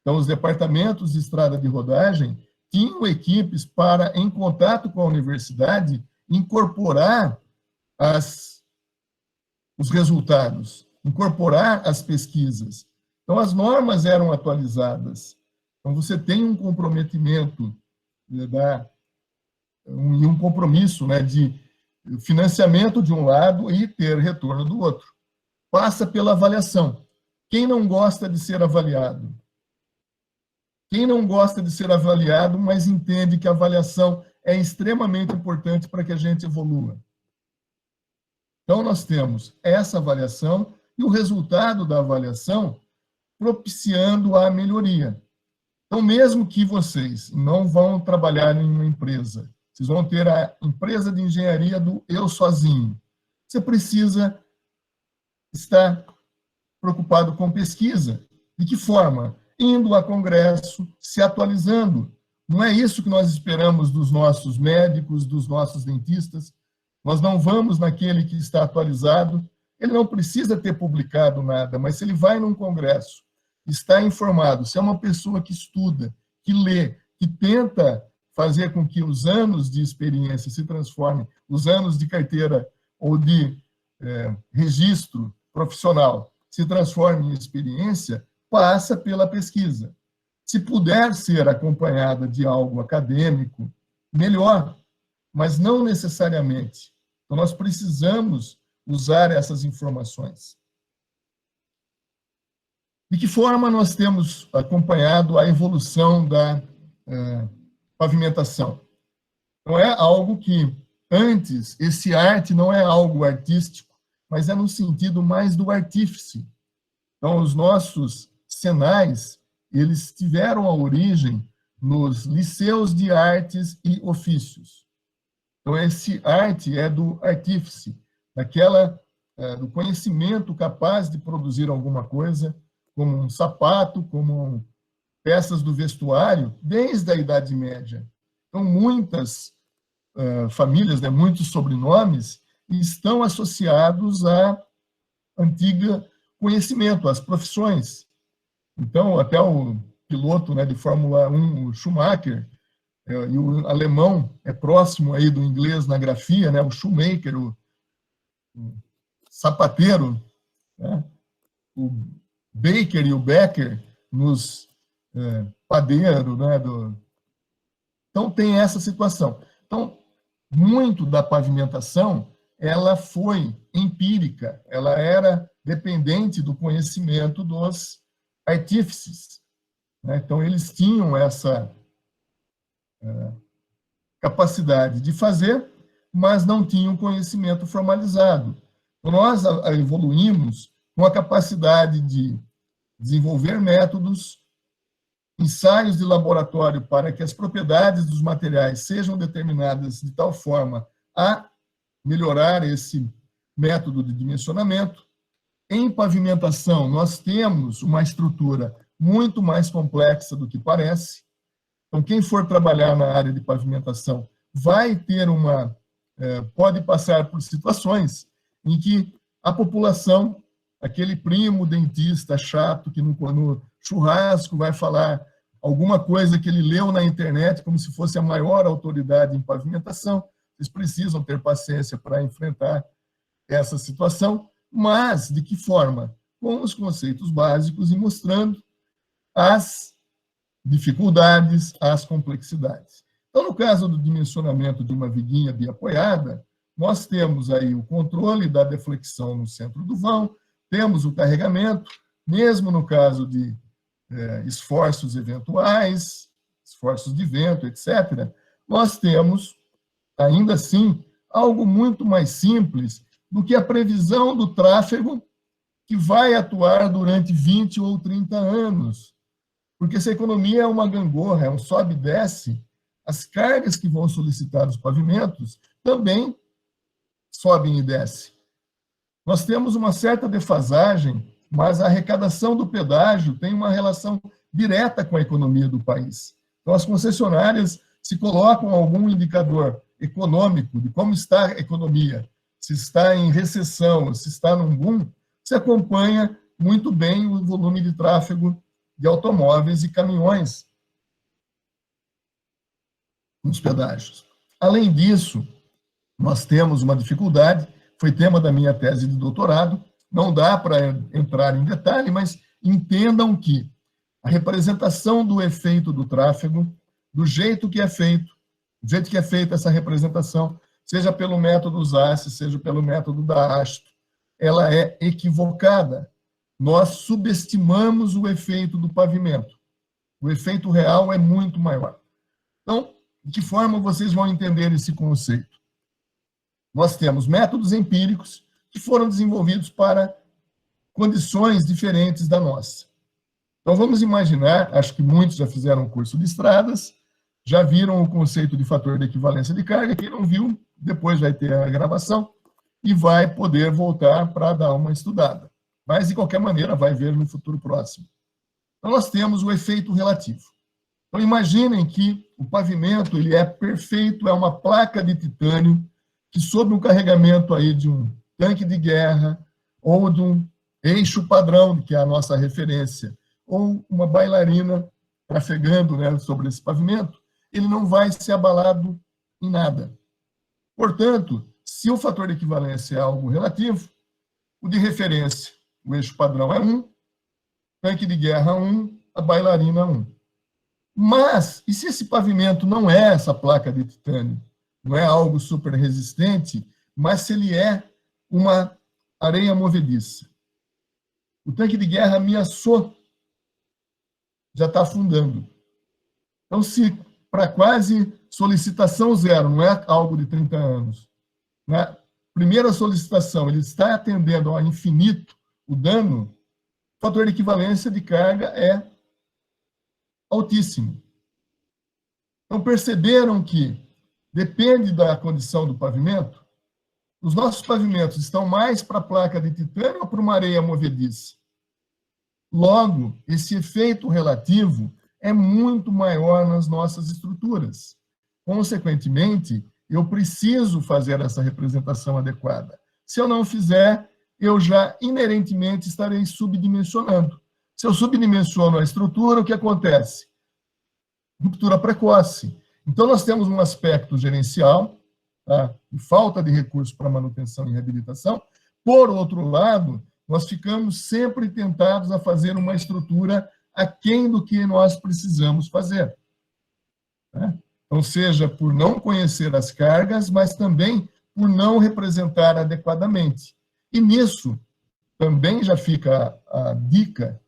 Então, os departamentos de estrada de rodagem tinham equipes para, em contato com a universidade, incorporar os resultados, incorporar as pesquisas. Então, as normas eram atualizadas. Então, você tem um comprometimento e um compromisso, né, de financiamento de um lado e ter retorno do outro. Passa pela avaliação. Quem não gosta de ser avaliado? Quem não gosta de ser avaliado, mas entende que a avaliação é extremamente importante para que a gente evolua? Então, nós temos essa avaliação e o resultado da avaliação propiciando a melhoria. Então, mesmo que vocês não vão trabalhar em uma empresa, vocês vão ter a empresa de engenharia do eu sozinho, você precisa estar preocupado com pesquisa. De que forma? Indo a congresso, se atualizando. Não é isso que nós esperamos dos nossos médicos, dos nossos dentistas. Nós não vamos naquele que está atualizado. Ele não precisa ter publicado nada, mas se ele vai num congresso, está informado, se é uma pessoa que estuda, que lê, que tenta fazer com que os anos de experiência se transformem, os anos de carteira ou de registro profissional se transformem em experiência, passa pela pesquisa. Se puder ser acompanhada de algo acadêmico, melhor, mas não necessariamente. Então, nós precisamos usar essas informações. De que forma nós temos acompanhado a evolução da pavimentação? Não é algo que, antes, esse arte não é algo artístico, mas é no sentido mais do artífice. Então, os nossos senais, eles tiveram a origem nos liceus de artes e ofícios. Então, esse arte é do artífice, do conhecimento capaz de produzir alguma coisa, como um sapato, como peças do vestuário, desde a Idade Média. Então, muitas famílias, né, muitos sobrenomes, estão associados a antigo conhecimento, às profissões. Então, até o piloto, né, de Fórmula 1, o Schumacher, e o alemão é próximo aí do inglês na grafia, né, o shoemaker, o sapateiro, né, o baker e o becker nos padeiros, né, Então, tem essa situação. Então, muito da pavimentação, ela foi empírica, ela era dependente do conhecimento dos artífices, né? Então, eles tinham essa capacidade de fazer, mas não tinham conhecimento formalizado. Então, nós evoluímos com a capacidade de desenvolver métodos, ensaios de laboratório para que as propriedades dos materiais sejam determinadas de tal forma a melhorar esse método de dimensionamento. Em pavimentação, nós temos uma estrutura muito mais complexa do que parece. Então, quem for trabalhar na área de pavimentação vai ter pode passar por situações em que a população, aquele primo dentista chato que no churrasco vai falar alguma coisa que ele leu na internet como se fosse a maior autoridade em pavimentação, vocês precisam ter paciência para enfrentar essa situação, mas de que forma? Com os conceitos básicos e mostrando as dificuldades, as complexidades. Então, no caso do dimensionamento de uma viguinha biapoiada, nós temos aí o controle da deflexão no centro do vão, temos o carregamento, mesmo no caso de esforços eventuais, esforços de vento, etc., nós temos, ainda assim, algo muito mais simples do que a previsão do tráfego que vai atuar durante 20 ou 30 anos. Porque se a economia é uma gangorra, é um sobe e desce, as cargas que vão solicitar os pavimentos também sobem e descem. Nós temos uma certa defasagem, mas a arrecadação do pedágio tem uma relação direta com a economia do país. Então, as concessionárias, se colocam algum indicador econômico de como está a economia, se está em recessão, se está num boom, se acompanha muito bem o volume de tráfego de automóveis e caminhões nos pedágios. Além disso, nós temos uma dificuldade, foi tema da minha tese de doutorado, não dá para entrar em detalhe, mas entendam que a representação do efeito do tráfego, do jeito que é feito, essa representação, seja pelo método ZASS, seja pelo método da ASTO, ela é equivocada. Nós subestimamos o efeito do pavimento. O efeito real é muito maior. Então, de que forma vocês vão entender esse conceito? Nós temos métodos empíricos que foram desenvolvidos para condições diferentes da nossa. Então, vamos imaginar, acho que muitos já fizeram um curso de estradas, já viram o conceito de fator de equivalência de carga, quem não viu, depois vai ter a gravação e vai poder voltar para dar uma estudada. Mas, de qualquer maneira, vai ver no futuro próximo. Então, nós temos o efeito relativo. Então, imaginem que o pavimento ele é perfeito, é uma placa de titânio que, sob um carregamento aí de um tanque de guerra ou de um eixo padrão, que é a nossa referência, ou uma bailarina trafegando, né, sobre esse pavimento, ele não vai ser abalado em nada. Portanto, se o fator de equivalência é algo relativo, o de referência, o eixo padrão é 1, tanque de guerra 1, a bailarina 1. Mas, e se esse pavimento não é essa placa de titânio, não é algo super resistente, mas se ele é uma areia movediça? O tanque de guerra ameaçou, já está afundando. Então, se para quase solicitação zero, não é algo de 30 anos, na primeira solicitação ele está atendendo ao infinito o dano, o fator de equivalência de carga é altíssimo. Então, perceberam que depende da condição do pavimento, os nossos pavimentos estão mais para a placa de titânio ou para uma areia movediça? Logo, esse efeito relativo é muito maior nas nossas estruturas. Consequentemente, eu preciso fazer essa representação adequada. Se eu não fizer, eu já inerentemente estarei subdimensionando. Se eu subdimensiono a estrutura, o que acontece? Ruptura precoce. Então, nós temos um aspecto gerencial, tá? E falta de recursos para manutenção e reabilitação. Por outro lado, nós ficamos sempre tentados a fazer uma estrutura aquém do que nós precisamos fazer. Né? Então, seja por não conhecer as cargas, mas também por não representar adequadamente. E nisso, também já fica a dica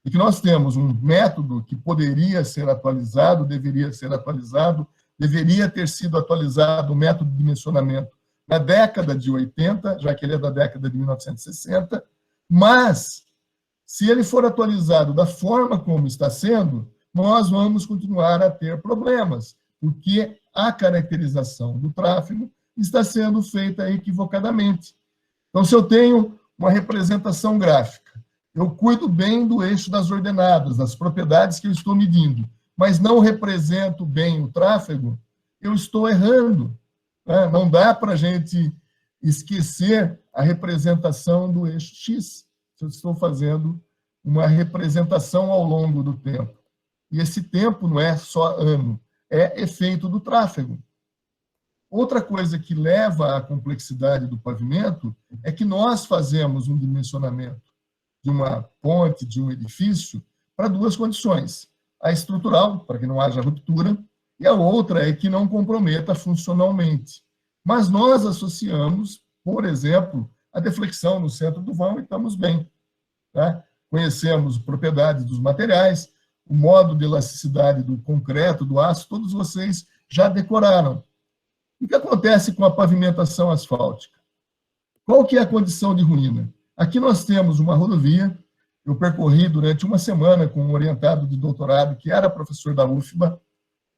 de que nós temos um método que poderia ser atualizado, deveria ser atualizado, deveria ter sido atualizado o método de dimensionamento na década de 80, já que ele é da década de 1960, mas, se ele for atualizado da forma como está sendo, nós vamos continuar a ter problemas, porque a caracterização do tráfego está sendo feita equivocadamente. Então, se eu tenho uma representação gráfica, eu cuido bem do eixo das ordenadas, das propriedades que eu estou medindo, mas não represento bem o tráfego, eu estou errando. Né? Não dá para a gente esquecer a representação do eixo X, se eu estou fazendo uma representação ao longo do tempo. E esse tempo não é só ano, é efeito do tráfego. Outra coisa que leva à complexidade do pavimento é que nós fazemos um dimensionamento de uma ponte, de um edifício, para duas condições. A estrutural, para que não haja ruptura, e a outra é que não comprometa funcionalmente. Mas nós associamos, por exemplo, a deflexão no centro do vão e estamos bem. Tá? Conhecemos propriedades dos materiais, o modo de elasticidade do concreto, do aço, todos vocês já decoraram. O que acontece com a pavimentação asfáltica? Qual que é a condição de ruína? Aqui nós temos uma rodovia, eu percorri durante uma semana com um orientado de doutorado, que era professor da UFBA,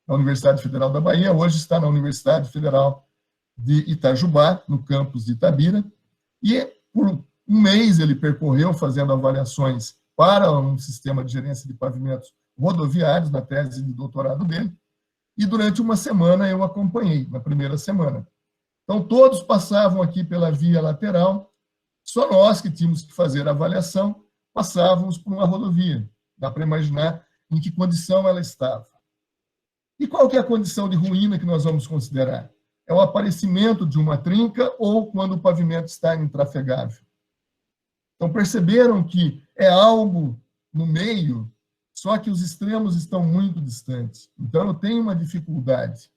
da Universidade Federal da Bahia, hoje está na Universidade Federal de Itajubá, no campus de Itabira, e por um mês ele percorreu fazendo avaliações para um sistema de gerência de pavimentos rodoviários, na tese de doutorado dele, e durante uma semana eu acompanhei, na primeira semana. Então, todos passavam aqui pela via lateral, só nós que tínhamos que fazer a avaliação, passávamos por uma rodovia. Dá para imaginar em que condição ela estava. E qual que é a condição de ruína que nós vamos considerar? É o aparecimento de uma trinca ou quando o pavimento está intrafegável. Então, perceberam que é algo no meio, só que os extremos estão muito distantes. Então, eu tenho uma dificuldade.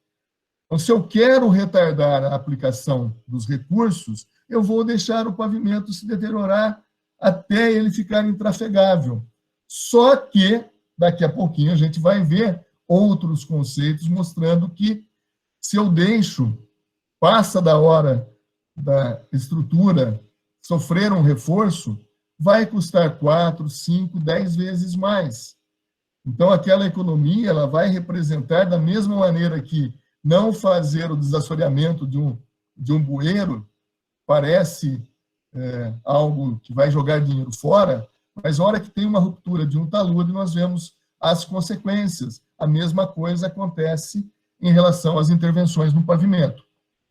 Então, se eu quero retardar a aplicação dos recursos, eu vou deixar o pavimento se deteriorar até ele ficar intrafegável. Só que, daqui a pouquinho, a gente vai ver outros conceitos mostrando que, se eu deixo, passa da hora da estrutura sofrer um reforço, vai custar 4, 5, 10 vezes mais. Então, aquela economia ela vai representar, da mesma maneira que não fazer o desassoreamento de um bueiro parece algo que vai jogar dinheiro fora, mas na hora que tem uma ruptura de um talude, nós vemos as consequências. A mesma coisa acontece em relação às intervenções no pavimento.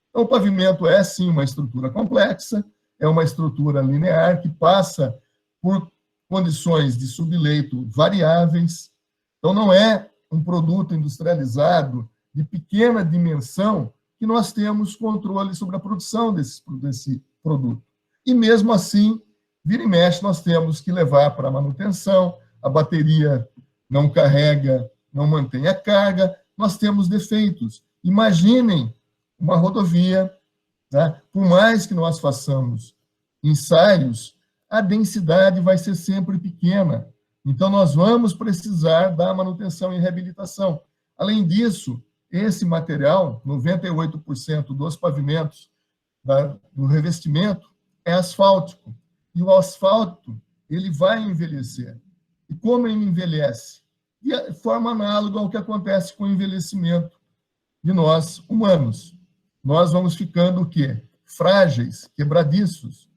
Então, o pavimento é, sim, uma estrutura complexa, é uma estrutura linear que passa por condições de subleito variáveis. Então, não é um produto industrializado de pequena dimensão que nós temos controle sobre a produção desse produto. E, mesmo assim, vira e mexe, nós temos que levar para a manutenção, a bateria não carrega, não mantém a carga, nós temos defeitos. Imaginem uma rodovia, né? Por mais que nós façamos ensaios, a densidade vai ser sempre pequena. Então, nós vamos precisar da manutenção e reabilitação. Além disso, esse material, 98% dos pavimentos do revestimento, é asfáltico. E o asfalto, ele vai envelhecer. E como ele envelhece? De forma análoga ao que acontece com o envelhecimento de nós, humanos. Nós vamos ficando o quê? Frágeis, quebradiços.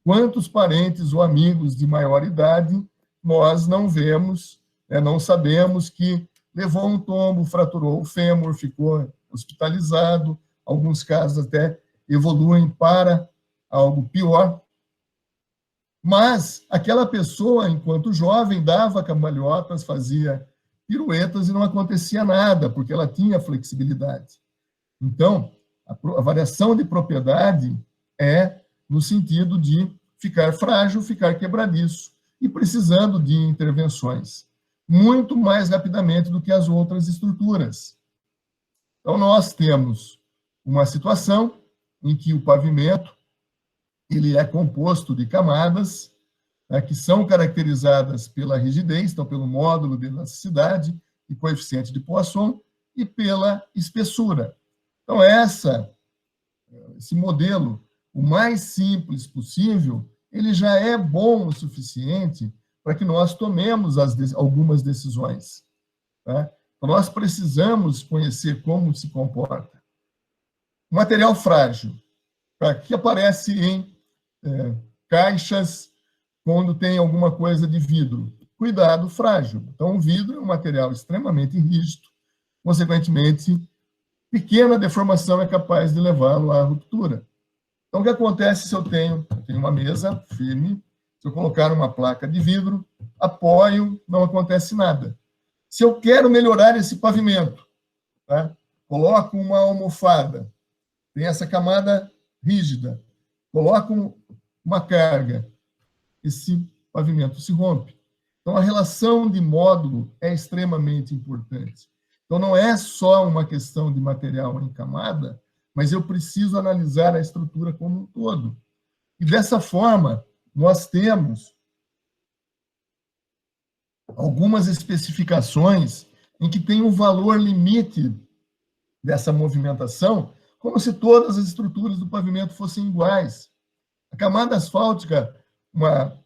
Quantos parentes ou amigos de maior idade nós não vemos, não sabemos que levou um tombo, fraturou o fêmur, ficou hospitalizado, alguns casos até evoluem para algo pior. Mas aquela pessoa, enquanto jovem, dava cambalhotas, fazia piruetas e não acontecia nada, porque ela tinha flexibilidade. Então, a variação de propriedade é no sentido de ficar frágil, ficar quebradiço e precisando de intervenções muito mais rapidamente do que as outras estruturas. Então, nós temos uma situação em que o pavimento ele é composto de camadas, né, que são caracterizadas pela rigidez, então pelo módulo de elasticidade e coeficiente de Poisson, e pela espessura. Então, esse modelo, o mais simples possível, ele já é bom o suficiente para que nós tomemos algumas decisões. Tá? Então, nós precisamos conhecer como se comporta. Material frágil, tá? Que aparece em caixas quando tem alguma coisa de vidro. Cuidado, frágil. Então, o vidro é um material extremamente rígido, consequentemente, pequena deformação é capaz de levá-lo à ruptura. Então, o que acontece se eu tenho uma mesa firme, se eu colocar uma placa de vidro, apoio, não acontece nada. Se eu quero melhorar esse pavimento, tá? Coloco uma almofada, tem essa camada rígida, coloco uma carga, esse pavimento se rompe. Então, a relação de módulo é extremamente importante. Então, não é só uma questão de material em camada, mas eu preciso analisar a estrutura como um todo. E, dessa forma, nós temos algumas especificações em que tem um valor limite dessa movimentação, como se todas as estruturas do pavimento fossem iguais. A camada asfáltica, uma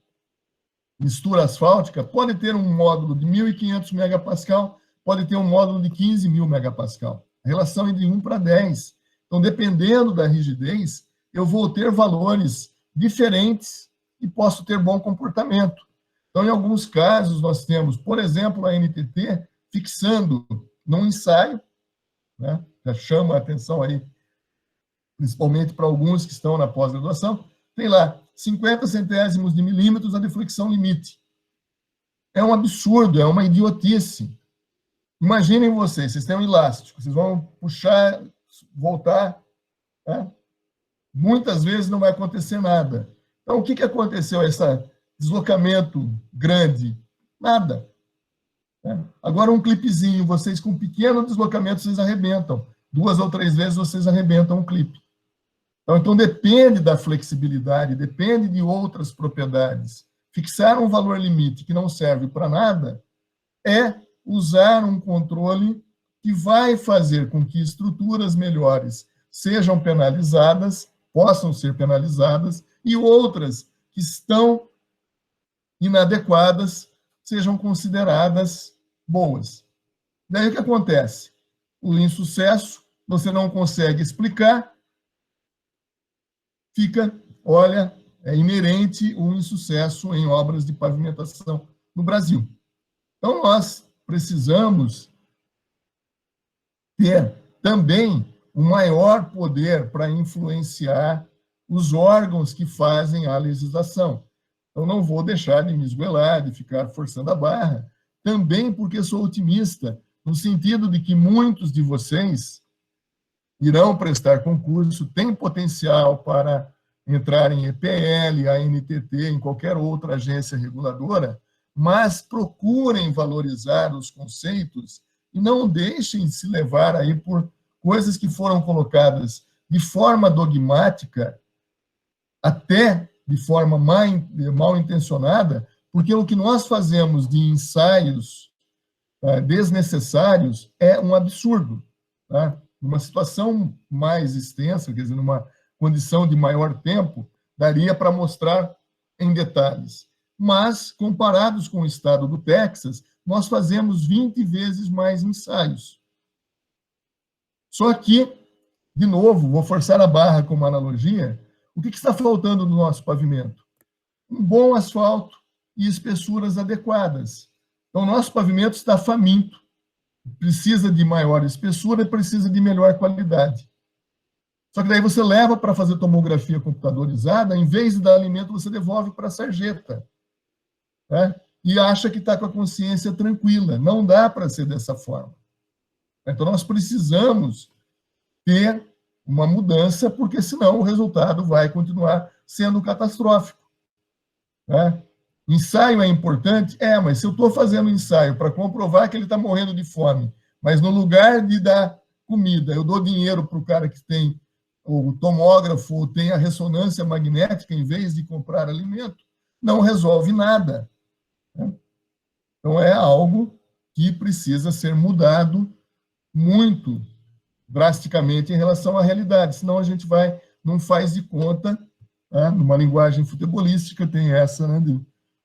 mistura asfáltica, pode ter um módulo de 1.500 megapascal, pode ter um módulo de 15.000 megapascal. A relação é de 1 para 10. Então, dependendo da rigidez, eu vou ter valores diferentes e posso ter bom comportamento. Então, em alguns casos, nós temos, por exemplo, a NTT fixando num ensaio, né? Já chama a atenção aí, principalmente para alguns que estão na pós-graduação, tem lá 50 centésimos de milímetros a deflexão limite. É um absurdo, é uma idiotice. Imaginem vocês têm um elástico, vocês vão puxar, voltar, né? Muitas vezes não vai acontecer nada. Então, o que aconteceu? Esse deslocamento grande? Nada. Né? Agora, um clipezinho, vocês com pequeno deslocamento, vocês arrebentam. 2 ou 3 vezes vocês arrebentam um clipe. Então, depende da flexibilidade, depende de outras propriedades. Fixar um valor limite que não serve para nada é usar um controle que vai fazer com que estruturas melhores sejam penalizadas, possam ser penalizadas, e outras que estão inadequadas sejam consideradas boas. Daí o que acontece? O insucesso, você não consegue explicar, fica, olha, é inerente o insucesso em obras de pavimentação no Brasil. Então, nós precisamos ter também um maior poder para influenciar os órgãos que fazem a legislação. Então, não vou deixar de me esgoelar, de ficar forçando a barra, também porque sou otimista, no sentido de que muitos de vocês irão prestar concurso, têm potencial para entrar em EPL, ANTT, em qualquer outra agência reguladora, mas procurem valorizar os conceitos e não deixem se levar aí por coisas que foram colocadas de forma dogmática, até de forma mal intencionada, porque o que nós fazemos de ensaios desnecessários é um absurdo. Tá? Numa situação mais extensa, quer dizer, numa condição de maior tempo, daria para mostrar em detalhes. Mas, comparados com o estado do Texas, nós fazemos 20 vezes mais ensaios. Só que, de novo, vou forçar a barra com uma analogia, o que está faltando no nosso pavimento? Um bom asfalto e espessuras adequadas. Então, o nosso pavimento está faminto, precisa de maior espessura e precisa de melhor qualidade. Só que daí você leva para fazer tomografia computadorizada, em vez de dar alimento, você devolve para a sarjeta. Né? E acha que está com a consciência tranquila. Não dá para ser dessa forma. Então, nós precisamos ter uma mudança, porque senão o resultado vai continuar sendo catastrófico. Né? Ensaio é importante? Mas se eu estou fazendo ensaio para comprovar que ele está morrendo de fome, mas no lugar de dar comida, eu dou dinheiro para o cara que tem o tomógrafo, tem a ressonância magnética, em vez de comprar alimento, não resolve nada. Né? Então, é algo que precisa ser mudado muito drasticamente em relação à realidade, senão a gente não faz de conta, né? Numa linguagem futebolística, tem essa, né,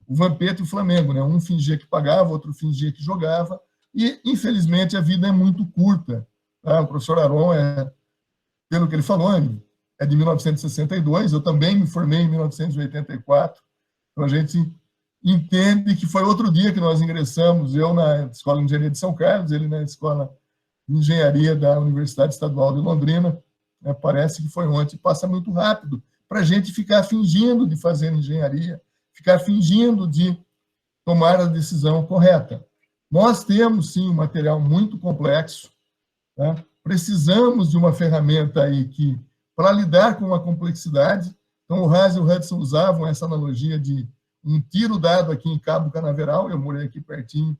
o Vampeta e o Flamengo, né? Um fingia que pagava, outro fingia que jogava, E, infelizmente, a vida é muito curta. Tá? O professor Aron, pelo que ele falou, é de 1962, eu também me formei em 1984, então a gente entende que foi outro dia que nós ingressamos, eu na Escola de Engenharia de São Carlos, ele na Escola de Engenharia da Universidade Estadual de Londrina, parece que foi ontem, passa muito rápido, para a gente ficar fingindo de fazer engenharia, ficar fingindo de tomar a decisão correta. Nós temos, sim, um material muito complexo, tá? Precisamos de uma ferramenta aí que, para lidar com a complexidade, então o Haas e o Hudson usavam essa analogia de um tiro dado aqui em Cabo Canaveral, eu morei aqui pertinho,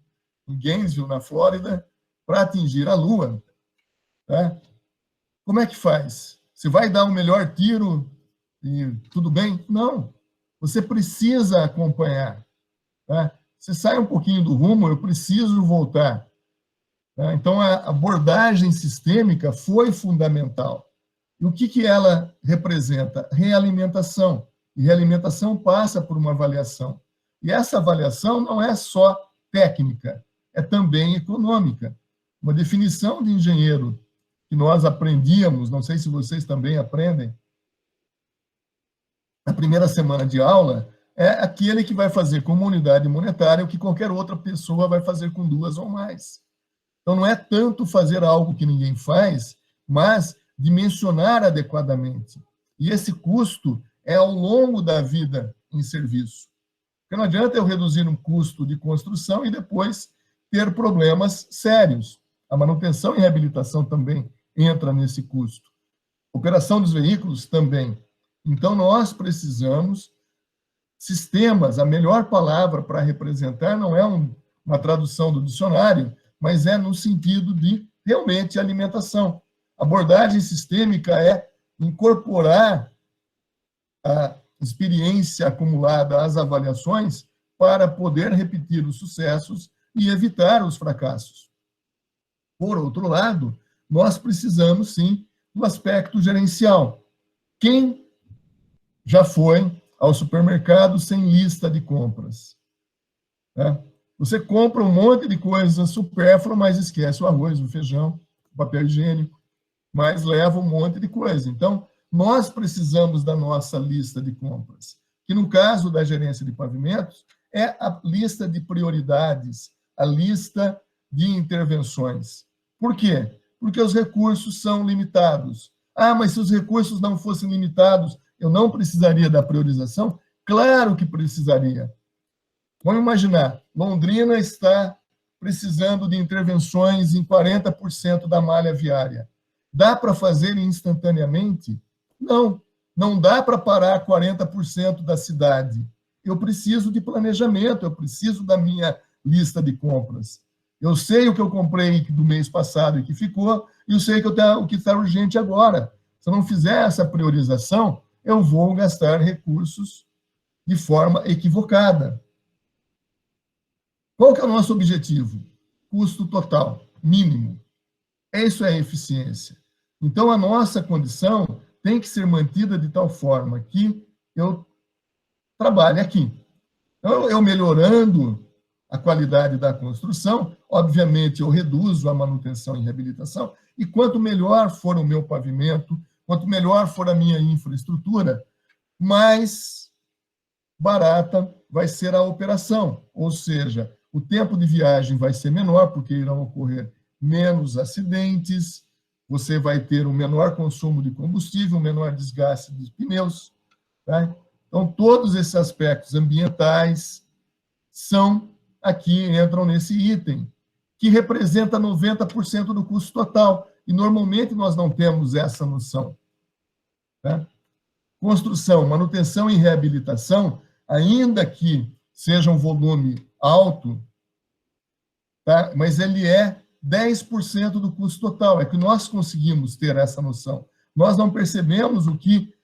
em Gainesville, na Flórida, para atingir a Lua. Tá? Como é que faz? Você vai dar o melhor tiro e tudo bem? Não. Você precisa acompanhar. Tá? Você sai um pouquinho do rumo, eu preciso voltar. Tá? Então, a abordagem sistêmica foi fundamental. E o que ela representa? Realimentação. E realimentação passa por uma avaliação. E essa avaliação não é só técnica, é também econômica. Uma definição de engenheiro que nós aprendíamos, não sei se vocês também aprendem, na primeira semana de aula, é aquele que vai fazer com uma unidade monetária o que qualquer outra pessoa vai fazer com 2 ou mais. Então, não é tanto fazer algo que ninguém faz, mas dimensionar adequadamente. E esse custo é ao longo da vida em serviço. Porque não adianta eu reduzir um custo de construção e depois ter problemas sérios. A manutenção e reabilitação também entra nesse custo. Operação dos veículos também. Então, nós precisamos sistemas, a melhor palavra para representar não é uma tradução do dicionário, mas é no sentido de, realmente, alimentação. Abordagem sistêmica é incorporar a experiência acumulada às avaliações para poder repetir os sucessos e evitar os fracassos. Por outro lado, nós precisamos, sim, do aspecto gerencial. Quem já foi ao supermercado sem lista de compras? Você compra um monte de coisas supérfluas, mas esquece o arroz, o feijão, o papel higiênico, mas leva um monte de coisa. Então, nós precisamos da nossa lista de compras, que no caso da gerência de pavimentos, é a lista de prioridades, a lista de intervenções. Por quê? Porque os recursos são limitados. Ah, mas se os recursos não fossem limitados, eu não precisaria da priorização? Claro que precisaria. Vamos imaginar, Londrina está precisando de intervenções em 40% da malha viária. Dá para fazer instantaneamente? Não, não dá para parar 40% da cidade. Eu preciso de planejamento, eu preciso da minha lista de compras. Eu sei o que eu comprei do mês passado e que ficou, e eu sei o que está urgente agora. Se eu não fizer essa priorização, eu vou gastar recursos de forma equivocada. Qual que é o nosso objetivo? Custo total, mínimo. Isso é eficiência. Então, a nossa condição tem que ser mantida de tal forma que eu trabalhe aqui. Então, eu melhorando a qualidade da construção, obviamente, eu reduzo a manutenção e reabilitação, e quanto melhor for o meu pavimento, quanto melhor for a minha infraestrutura, mais barata vai ser a operação, ou seja, o tempo de viagem vai ser menor, porque irão ocorrer menos acidentes, você vai ter um menor consumo de combustível, um menor desgaste dos pneus. Tá? Então, todos esses aspectos ambientais entram nesse item, que representa 90% do custo total, e normalmente nós não temos essa noção. Tá? Construção, manutenção e reabilitação, ainda que seja um volume alto, tá? Mas ele é 10% do custo total, é que nós conseguimos ter essa noção. Nós não percebemos o que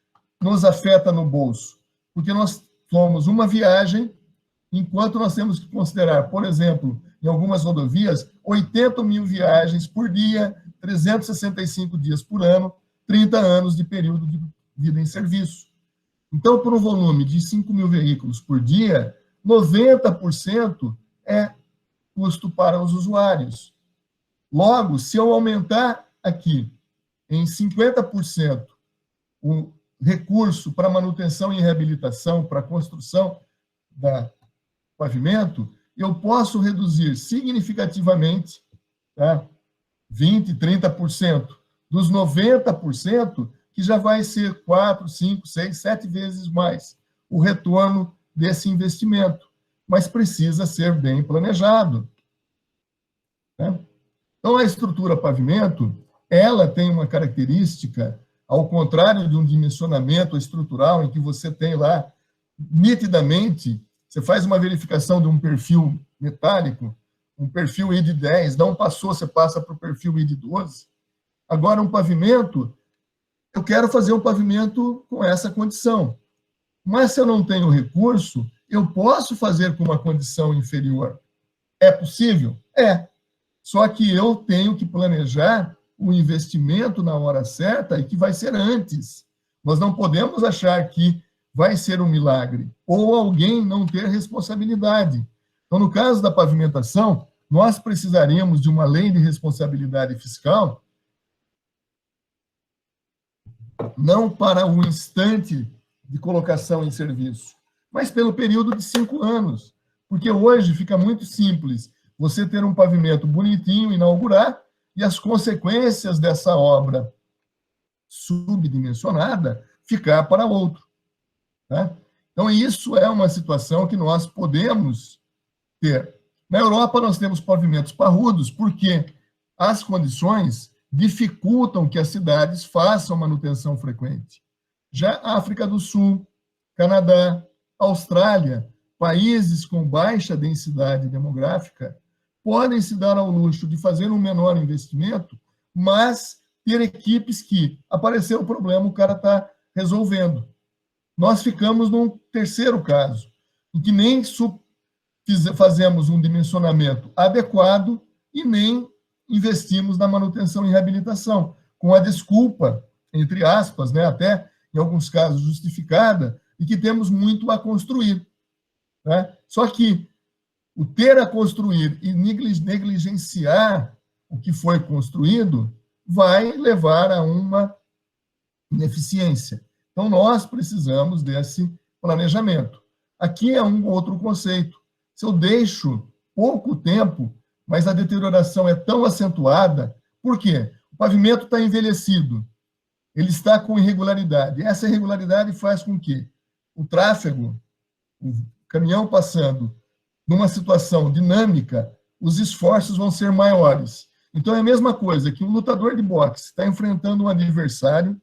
nos afeta no bolso, porque nós somos uma viagem, enquanto nós temos que considerar, por exemplo, em algumas rodovias, 80 mil viagens por dia, 365 dias por ano, 30 anos de período de vida em serviço. Então, por um volume de 5 mil veículos por dia, 90% é custo para os usuários. Logo, se eu aumentar aqui em 50% o recurso para manutenção e reabilitação, para a construção do pavimento, eu posso reduzir significativamente, tá, 20%, 30% dos 90%, que já vai ser 4, 5, 6, 7 vezes mais o retorno desse investimento. Mas precisa ser bem planejado, né? Então, a estrutura pavimento, ela tem uma característica, ao contrário de um dimensionamento estrutural, em que você tem lá, nitidamente, você faz uma verificação de um perfil metálico, um perfil ID 10, não passou, você passa para o perfil ID 12. Agora, um pavimento, eu quero fazer um pavimento com essa condição. Mas, se eu não tenho recurso, eu posso fazer com uma condição inferior. É possível? É. Só que eu tenho que planejar o investimento na hora certa e que vai ser antes. Nós não podemos achar que vai ser um milagre ou alguém não ter responsabilidade. Então, no caso da pavimentação, nós precisaríamos de uma lei de responsabilidade fiscal não para o instante de colocação em serviço, mas pelo período de 5 anos. Porque hoje fica muito simples você ter um pavimento bonitinho, inaugurar, e as consequências dessa obra subdimensionada ficar para outro, né? Então, isso é uma situação que nós podemos ter. Na Europa, nós temos pavimentos parrudos, porque as condições dificultam que as cidades façam manutenção frequente. Já África do Sul, Canadá, Austrália, países com baixa densidade demográfica, podem se dar ao luxo de fazer um menor investimento, mas ter equipes que apareceu o problema, o cara está resolvendo. Nós ficamos num terceiro caso, em que nem fazemos um dimensionamento adequado e nem investimos na manutenção e reabilitação, com a desculpa, entre aspas, né, até em alguns casos justificada, e que temos muito a construir, né? Só que o ter a construir e negligenciar o que foi construído vai levar a uma ineficiência. Então, nós precisamos desse planejamento. Aqui é um outro conceito. Se eu deixo pouco tempo, mas a deterioração é tão acentuada, por quê? O pavimento está envelhecido, ele está com irregularidade. Essa irregularidade faz com que o tráfego, o caminhão passando, numa situação dinâmica, os esforços vão ser maiores. Então, é a mesma coisa que um lutador de boxe está enfrentando um adversário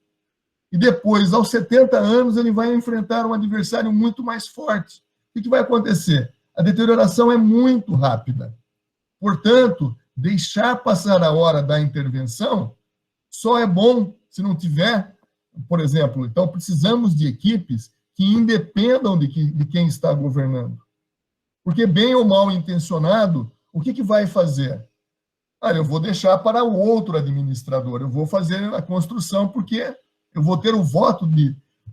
e depois, aos 70 anos, ele vai enfrentar um adversário muito mais forte. O que vai acontecer? A deterioração é muito rápida. Portanto, deixar passar a hora da intervenção só é bom se não tiver, por exemplo, então precisamos de equipes que independam de quem está governando. Porque, bem ou mal intencionado, o que vai fazer? Eu vou deixar para o outro administrador, eu vou fazer a construção porque eu vou ter o voto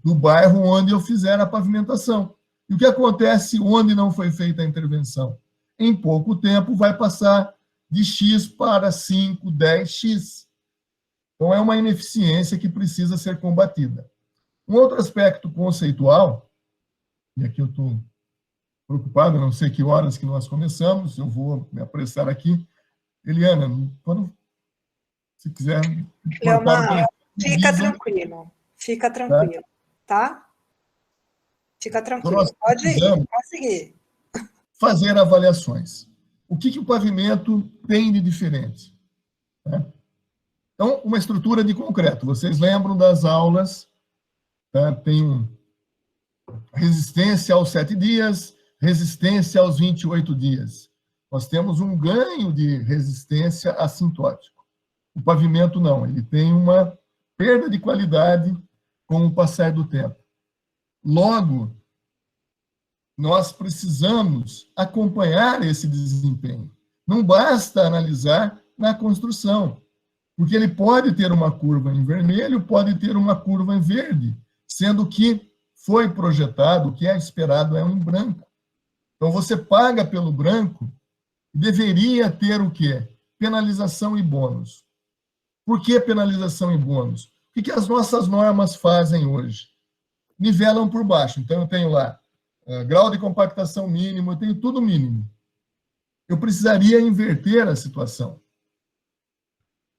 do bairro onde eu fizer a pavimentação. E o que acontece onde não foi feita a intervenção? Em pouco tempo vai passar de X para 5, 10X. Então, é uma ineficiência que precisa ser combatida. Um outro aspecto conceitual, e aqui eu estou preocupado, não sei que horas que nós começamos, eu vou me apressar aqui. Eliana, quando se quiser... Leomar, fica tranquilo, tá? Fica tranquilo, pode seguir. Fazer avaliações. O que o pavimento tem de diferente? Né? Então, uma estrutura de concreto. Vocês lembram das aulas? Tá? Tem resistência aos 7 dias, resistência aos 28 dias. Nós temos um ganho de resistência assintótico. O pavimento não, ele tem uma perda de qualidade com o passar do tempo. Logo, nós precisamos acompanhar esse desempenho. Não basta analisar na construção, porque ele pode ter uma curva em vermelho, pode ter uma curva em verde, sendo que foi projetado, o que é esperado é um branco. Então, você paga pelo branco Deveria ter o quê? Penalização e bônus. Por que penalização e bônus? O que as nossas normas fazem hoje? Nivelam por baixo. Então, eu tenho lá grau de compactação mínimo, eu tenho tudo mínimo. Eu precisaria inverter a situação.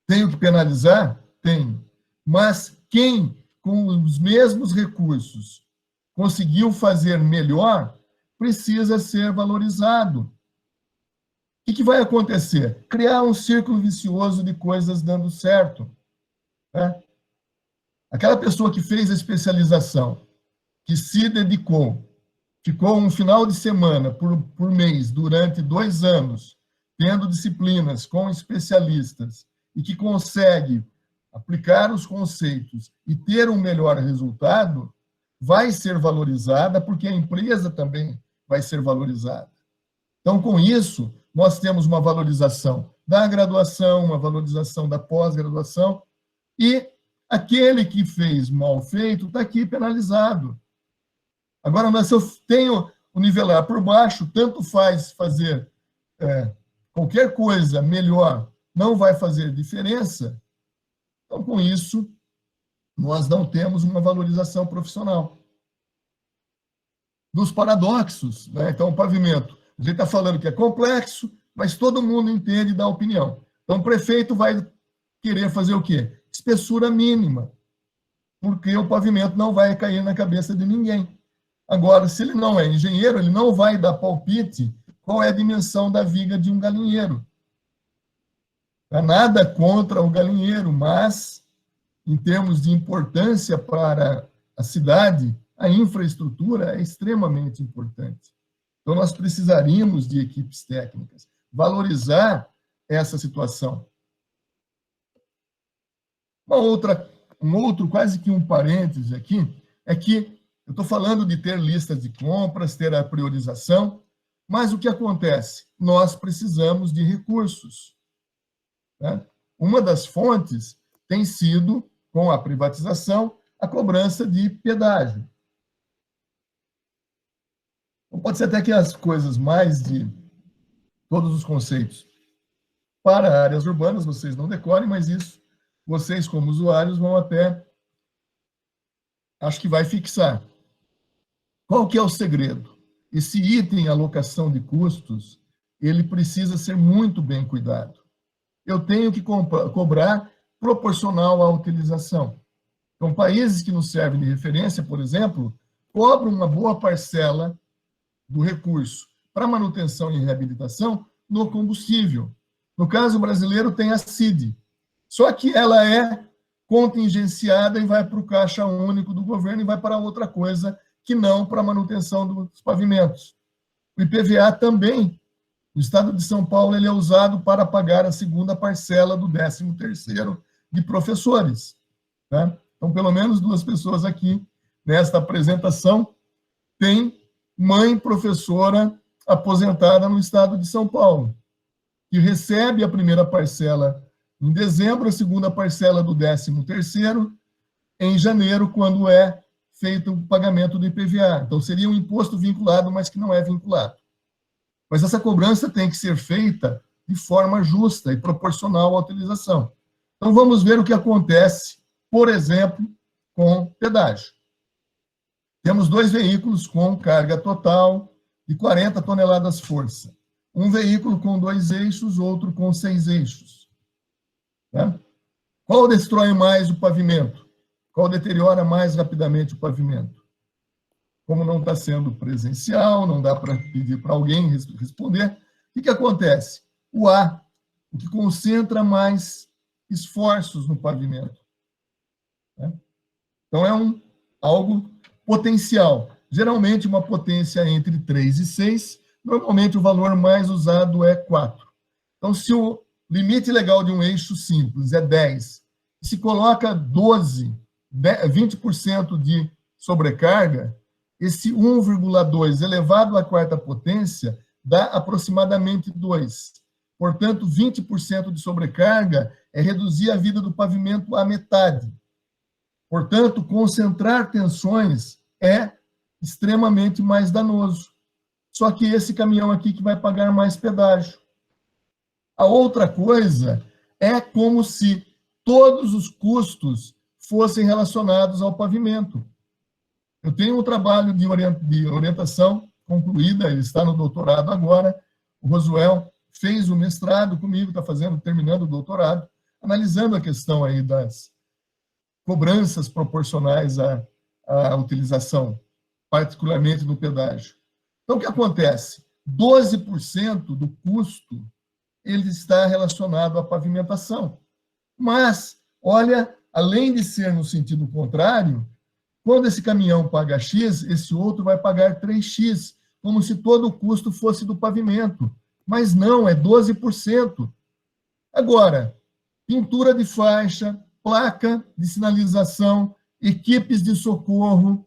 Tenho que penalizar? Tenho. Mas quem, com os mesmos recursos, conseguiu fazer melhor, precisa ser valorizado. O que vai acontecer? Criar um círculo vicioso de coisas dando certo. Né? Aquela pessoa que fez a especialização, que se dedicou, ficou um final de semana por mês, durante 2 anos, tendo disciplinas com especialistas, e que consegue aplicar os conceitos e ter um melhor resultado, vai ser valorizada, porque a empresa também vai ser valorizada. Então, com isso, nós temos uma valorização da graduação, uma valorização da pós-graduação, e aquele que fez mal feito está aqui penalizado. Agora, mas se eu tenho o nivelar por baixo, tanto faz fazer qualquer coisa melhor, não vai fazer diferença. Então, com isso, nós não temos uma valorização profissional. Dos paradoxos, né? Então, o pavimento, a gente está falando que é complexo, mas todo mundo entende e dá opinião. Então, o prefeito vai querer fazer o quê? Espessura mínima, porque o pavimento não vai cair na cabeça de ninguém. Agora, se ele não é engenheiro, ele não vai dar palpite qual é a dimensão da viga de um galinheiro. Não há nada contra o galinheiro, mas, em termos de importância para a cidade, a infraestrutura é extremamente importante. Então, nós precisaríamos de equipes técnicas, valorizar essa situação. Um outro, quase que um parêntese aqui, é que eu estou falando de ter listas de compras, ter a priorização, mas o que acontece? Nós precisamos de recursos. Né? Uma das fontes tem sido, com a privatização, a cobrança de pedágio. Então, pode ser até que as coisas mais de todos os conceitos para áreas urbanas, vocês não decorem, mas isso, vocês como usuários vão até, acho que vai fixar. Qual que é o segredo? Esse item, alocação de custos, ele precisa ser muito bem cuidado. Eu tenho que cobrar proporcional à utilização. Então, países que nos servem de referência, por exemplo, cobram uma boa parcela do recurso para manutenção e reabilitação no combustível. No caso brasileiro, tem a CID. Só que ela é contingenciada e vai para o caixa único do governo e vai para outra coisa que não para a manutenção dos pavimentos. O IPVA também, no estado de São Paulo, ele é usado para pagar a segunda parcela do 13º de professores. Tá? Então, pelo menos 2 pessoas aqui, nesta apresentação, têm mãe professora aposentada no estado de São Paulo, que recebe a primeira parcela em dezembro, a segunda parcela do 13º em janeiro, quando é feito o pagamento do IPVA. Então, seria um imposto vinculado, mas que não é vinculado. Mas essa cobrança tem que ser feita de forma justa e proporcional à utilização. Então, vamos ver o que acontece, por exemplo, com pedágio. Temos 2 veículos com carga total de 40 toneladas força. Um veículo com 2 eixos, outro com 6 eixos. Tá? Qual destrói mais o pavimento? Qual deteriora mais rapidamente o pavimento? Como não está sendo presencial, não dá para pedir para alguém responder, o que acontece? O A, o que concentra mais esforços no pavimento. Né? Então, é algo potencial. Geralmente, uma potência entre 3 e 6, normalmente o valor mais usado é 4. Então, se o limite legal de um eixo simples é 10, se coloca 12, 20% de sobrecarga, esse 1,2 elevado à 4ª potência dá aproximadamente 2. Portanto, 20% de sobrecarga é reduzir a vida do pavimento à metade. Portanto, concentrar tensões é extremamente mais danoso. Só que esse caminhão aqui que vai pagar mais pedágio. A outra coisa é como se todos os custos fossem relacionados ao pavimento. Eu tenho um trabalho de orientação concluída, ele está no doutorado agora, o Rosuel fez o mestrado comigo, está terminando o doutorado, analisando a questão aí das cobranças proporcionais à utilização, particularmente no pedágio. Então, o que acontece? 12% do custo ele está relacionado à pavimentação. Mas, olha, além de ser no sentido contrário, quando esse caminhão paga X, esse outro vai pagar 3X, como se todo o custo fosse do pavimento. Mas não, é 12%. Agora, pintura de faixa, placa de sinalização, equipes de socorro,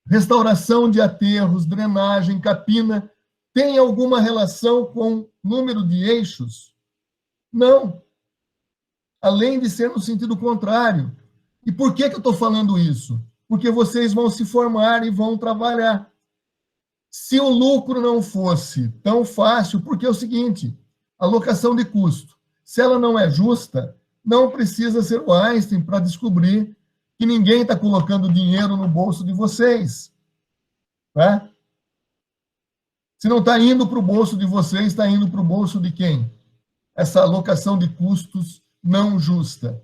restauração de aterros, drenagem, capina, tem alguma relação com número de eixos? Não. Além de ser no sentido contrário. E por que eu estou falando isso? Porque vocês vão se formar e vão trabalhar. Se o lucro não fosse tão fácil, porque é o seguinte, alocação de custo, se ela não é justa, não precisa ser o Einstein para descobrir que ninguém está colocando dinheiro no bolso de vocês. Tá? Se não está indo para o bolso de vocês, está indo para o bolso de quem? Essa alocação de custos não justa.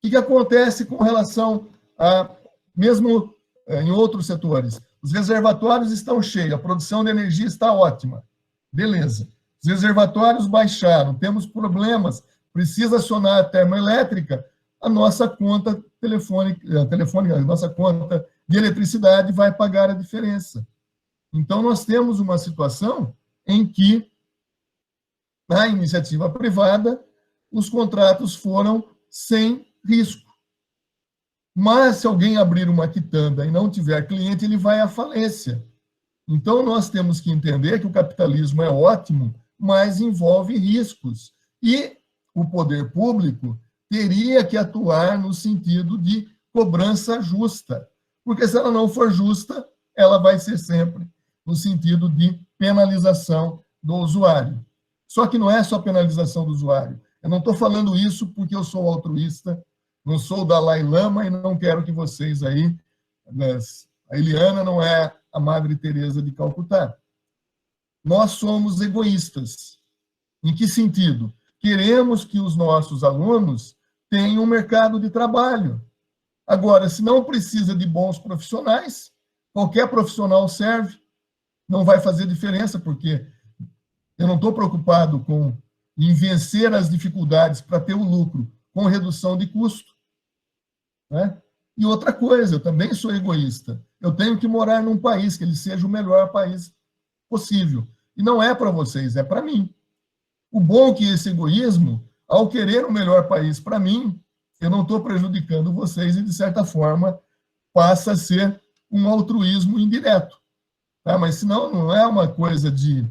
O que acontece com relação a, mesmo em outros setores? Os reservatórios estão cheios, a produção de energia está ótima. Beleza. Os reservatórios baixaram, temos problemas, precisa acionar a termoelétrica, a nossa conta telefônica, a nossa conta de eletricidade vai pagar a diferença. Então, nós temos uma situação em que, na iniciativa privada, os contratos foram sem risco. Mas, se alguém abrir uma quitanda e não tiver cliente, ele vai à falência. Então, nós temos que entender que o capitalismo é ótimo, mas envolve riscos. E o poder público teria que atuar no sentido de cobrança justa. Porque, se ela não for justa, ela vai ser sempre no sentido de penalização do usuário. Só que não é só penalização do usuário. Eu não estou falando isso porque eu sou altruísta, não sou o Dalai Lama e não quero que vocês aí... A Eliana não é a Madre Teresa de Calcutá. Nós somos egoístas. Em que sentido? Queremos que os nossos alunos tenham um mercado de trabalho. Agora, se não precisa de bons profissionais, qualquer profissional serve, não vai fazer diferença, porque eu não estou preocupado em vencer as dificuldades para ter o lucro com redução de custo. Né? E outra coisa, eu também sou egoísta. Eu tenho que morar num país que ele seja o melhor país possível. E não é para vocês, é para mim. O bom é que esse egoísmo, ao querer o melhor país para mim, eu não estou prejudicando vocês e, de certa forma, passa a ser um altruísmo indireto. Tá? Mas, senão, não é uma coisa de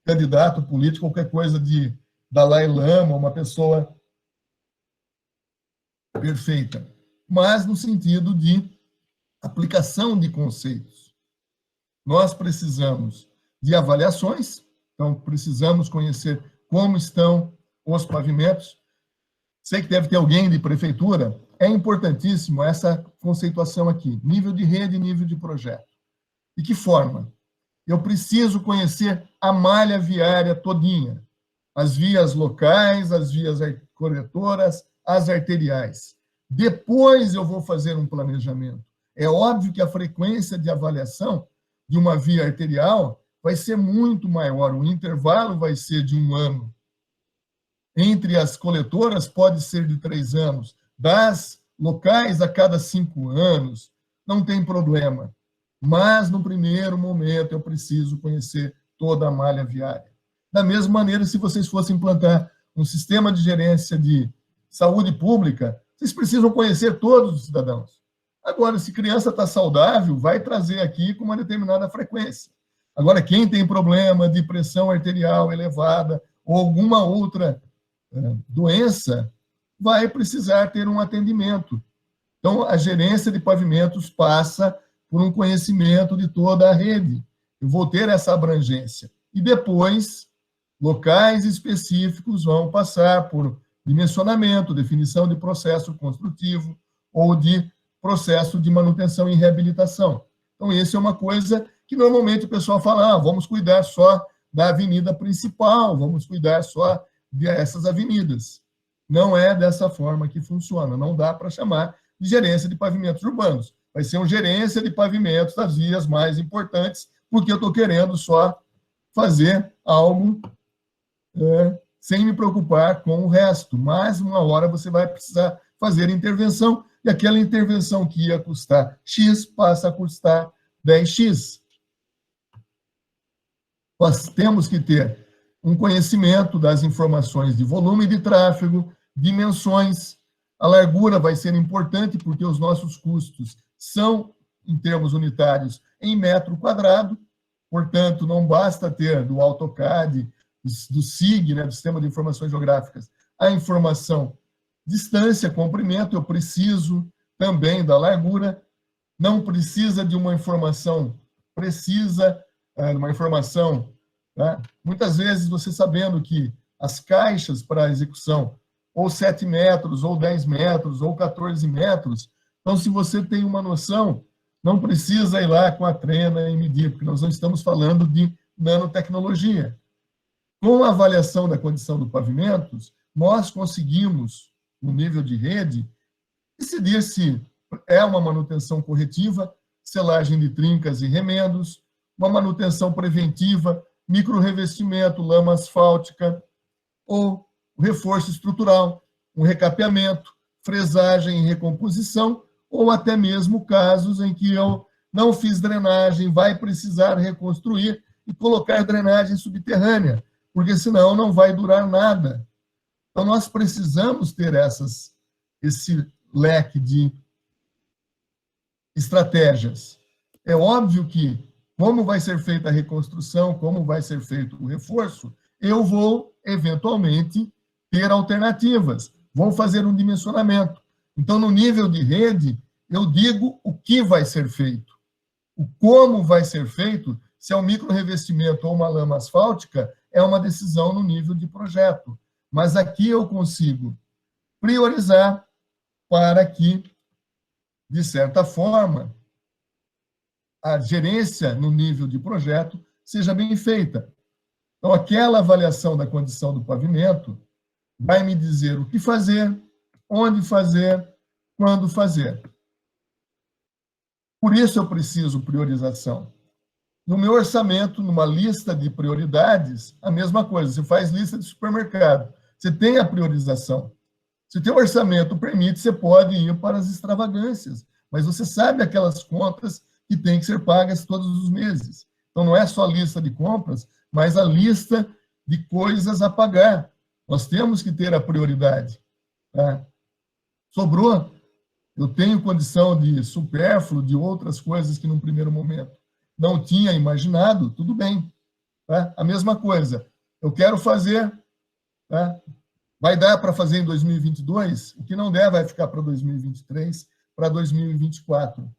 candidato político, qualquer coisa de Dalai Lama, uma pessoa perfeita. Mas no sentido de aplicação de conceitos. Nós precisamos de avaliações, então precisamos conhecer como estão os pavimentos. Sei que deve ter alguém de prefeitura, é importantíssimo essa conceituação aqui, nível de rede e nível de projeto. De que forma? Eu preciso conhecer a malha viária todinha, as vias locais, as vias corretoras, as arteriais. Depois eu vou fazer um planejamento. É óbvio que a frequência de avaliação de uma via arterial vai ser muito maior, o intervalo vai ser de 1 ano. Entre as coletoras pode ser de 3 anos, das locais a cada 5 anos, não tem problema. Mas, no primeiro momento, eu preciso conhecer toda a malha viária. Da mesma maneira, se vocês fossem implantar um sistema de gerência de saúde pública, vocês precisam conhecer todos os cidadãos. Agora, se criança está saudável, vai trazer aqui com uma determinada frequência. Agora, quem tem problema de pressão arterial elevada ou alguma outra doença, vai precisar ter um atendimento. Então, a gerência de pavimentos passa por um conhecimento de toda a rede. Eu vou ter essa abrangência. E depois, locais específicos vão passar por dimensionamento, definição de processo construtivo ou de processo de manutenção e reabilitação. Então, isso é uma coisa que normalmente o pessoal fala, vamos cuidar só da avenida principal, vamos cuidar só dessas avenidas. Não é dessa forma que funciona, não dá para chamar de gerência de pavimentos urbanos. Vai ser uma gerência de pavimentos das vias mais importantes, porque eu estou querendo só fazer algo sem me preocupar com o resto. Mas, uma hora, você vai precisar fazer intervenção, e aquela intervenção que ia custar X passa a custar 10X. Nós temos que ter um conhecimento das informações de volume de tráfego, dimensões. A largura vai ser importante, porque os nossos custos são, em termos unitários, em metro quadrado. Portanto, não basta ter do AutoCAD, do SIG, do Sistema de Informações Geográficas, a informação distância, comprimento, eu preciso também da largura. Não precisa de uma informação precisa, uma informação... Muitas vezes, você sabendo que as caixas para execução, ou 7 metros, ou 10 metros, ou 14 metros, então, se você tem uma noção, não precisa ir lá com a trena e medir, porque nós não estamos falando de nanotecnologia. Com a avaliação da condição do pavimento, nós conseguimos, no nível de rede, decidir se é uma manutenção corretiva, selagem de trincas e remendos, uma manutenção preventiva, microrrevestimento, lama asfáltica, ou reforço estrutural, um recapeamento, fresagem e recomposição, ou até mesmo casos em que eu não fiz drenagem, vai precisar reconstruir e colocar drenagem subterrânea, porque senão não vai durar nada. Então, nós precisamos ter esse leque de estratégias. É óbvio que, como vai ser feita a reconstrução, como vai ser feito o reforço, eu vou, eventualmente, ter alternativas. Vou fazer um dimensionamento. Então, no nível de rede, eu digo o que vai ser feito. O como vai ser feito, se é um micro-revestimento ou uma lama asfáltica, é uma decisão no nível de projeto. Mas aqui eu consigo priorizar para que, de certa forma, a gerência no nível de projeto seja bem feita. Então, aquela avaliação da condição do pavimento vai me dizer o que fazer, onde fazer, quando fazer. Por isso eu preciso priorização. No meu orçamento, numa lista de prioridades, a mesma coisa. Você faz lista de supermercado, você tem a priorização. Se o teu orçamento permite, você pode ir para as extravagâncias, mas você sabe aquelas contas que têm que ser pagas todos os meses. Então, não é só a lista de compras, mas a lista de coisas a pagar. Nós temos que ter a prioridade. Tá? Sobrou, eu tenho condição de supérfluo, de outras coisas que, num primeiro momento, não tinha imaginado, tudo bem. Tá? A mesma coisa, eu quero fazer, tá? Vai dar para fazer em 2022, o que não der vai ficar para 2023, para 2024.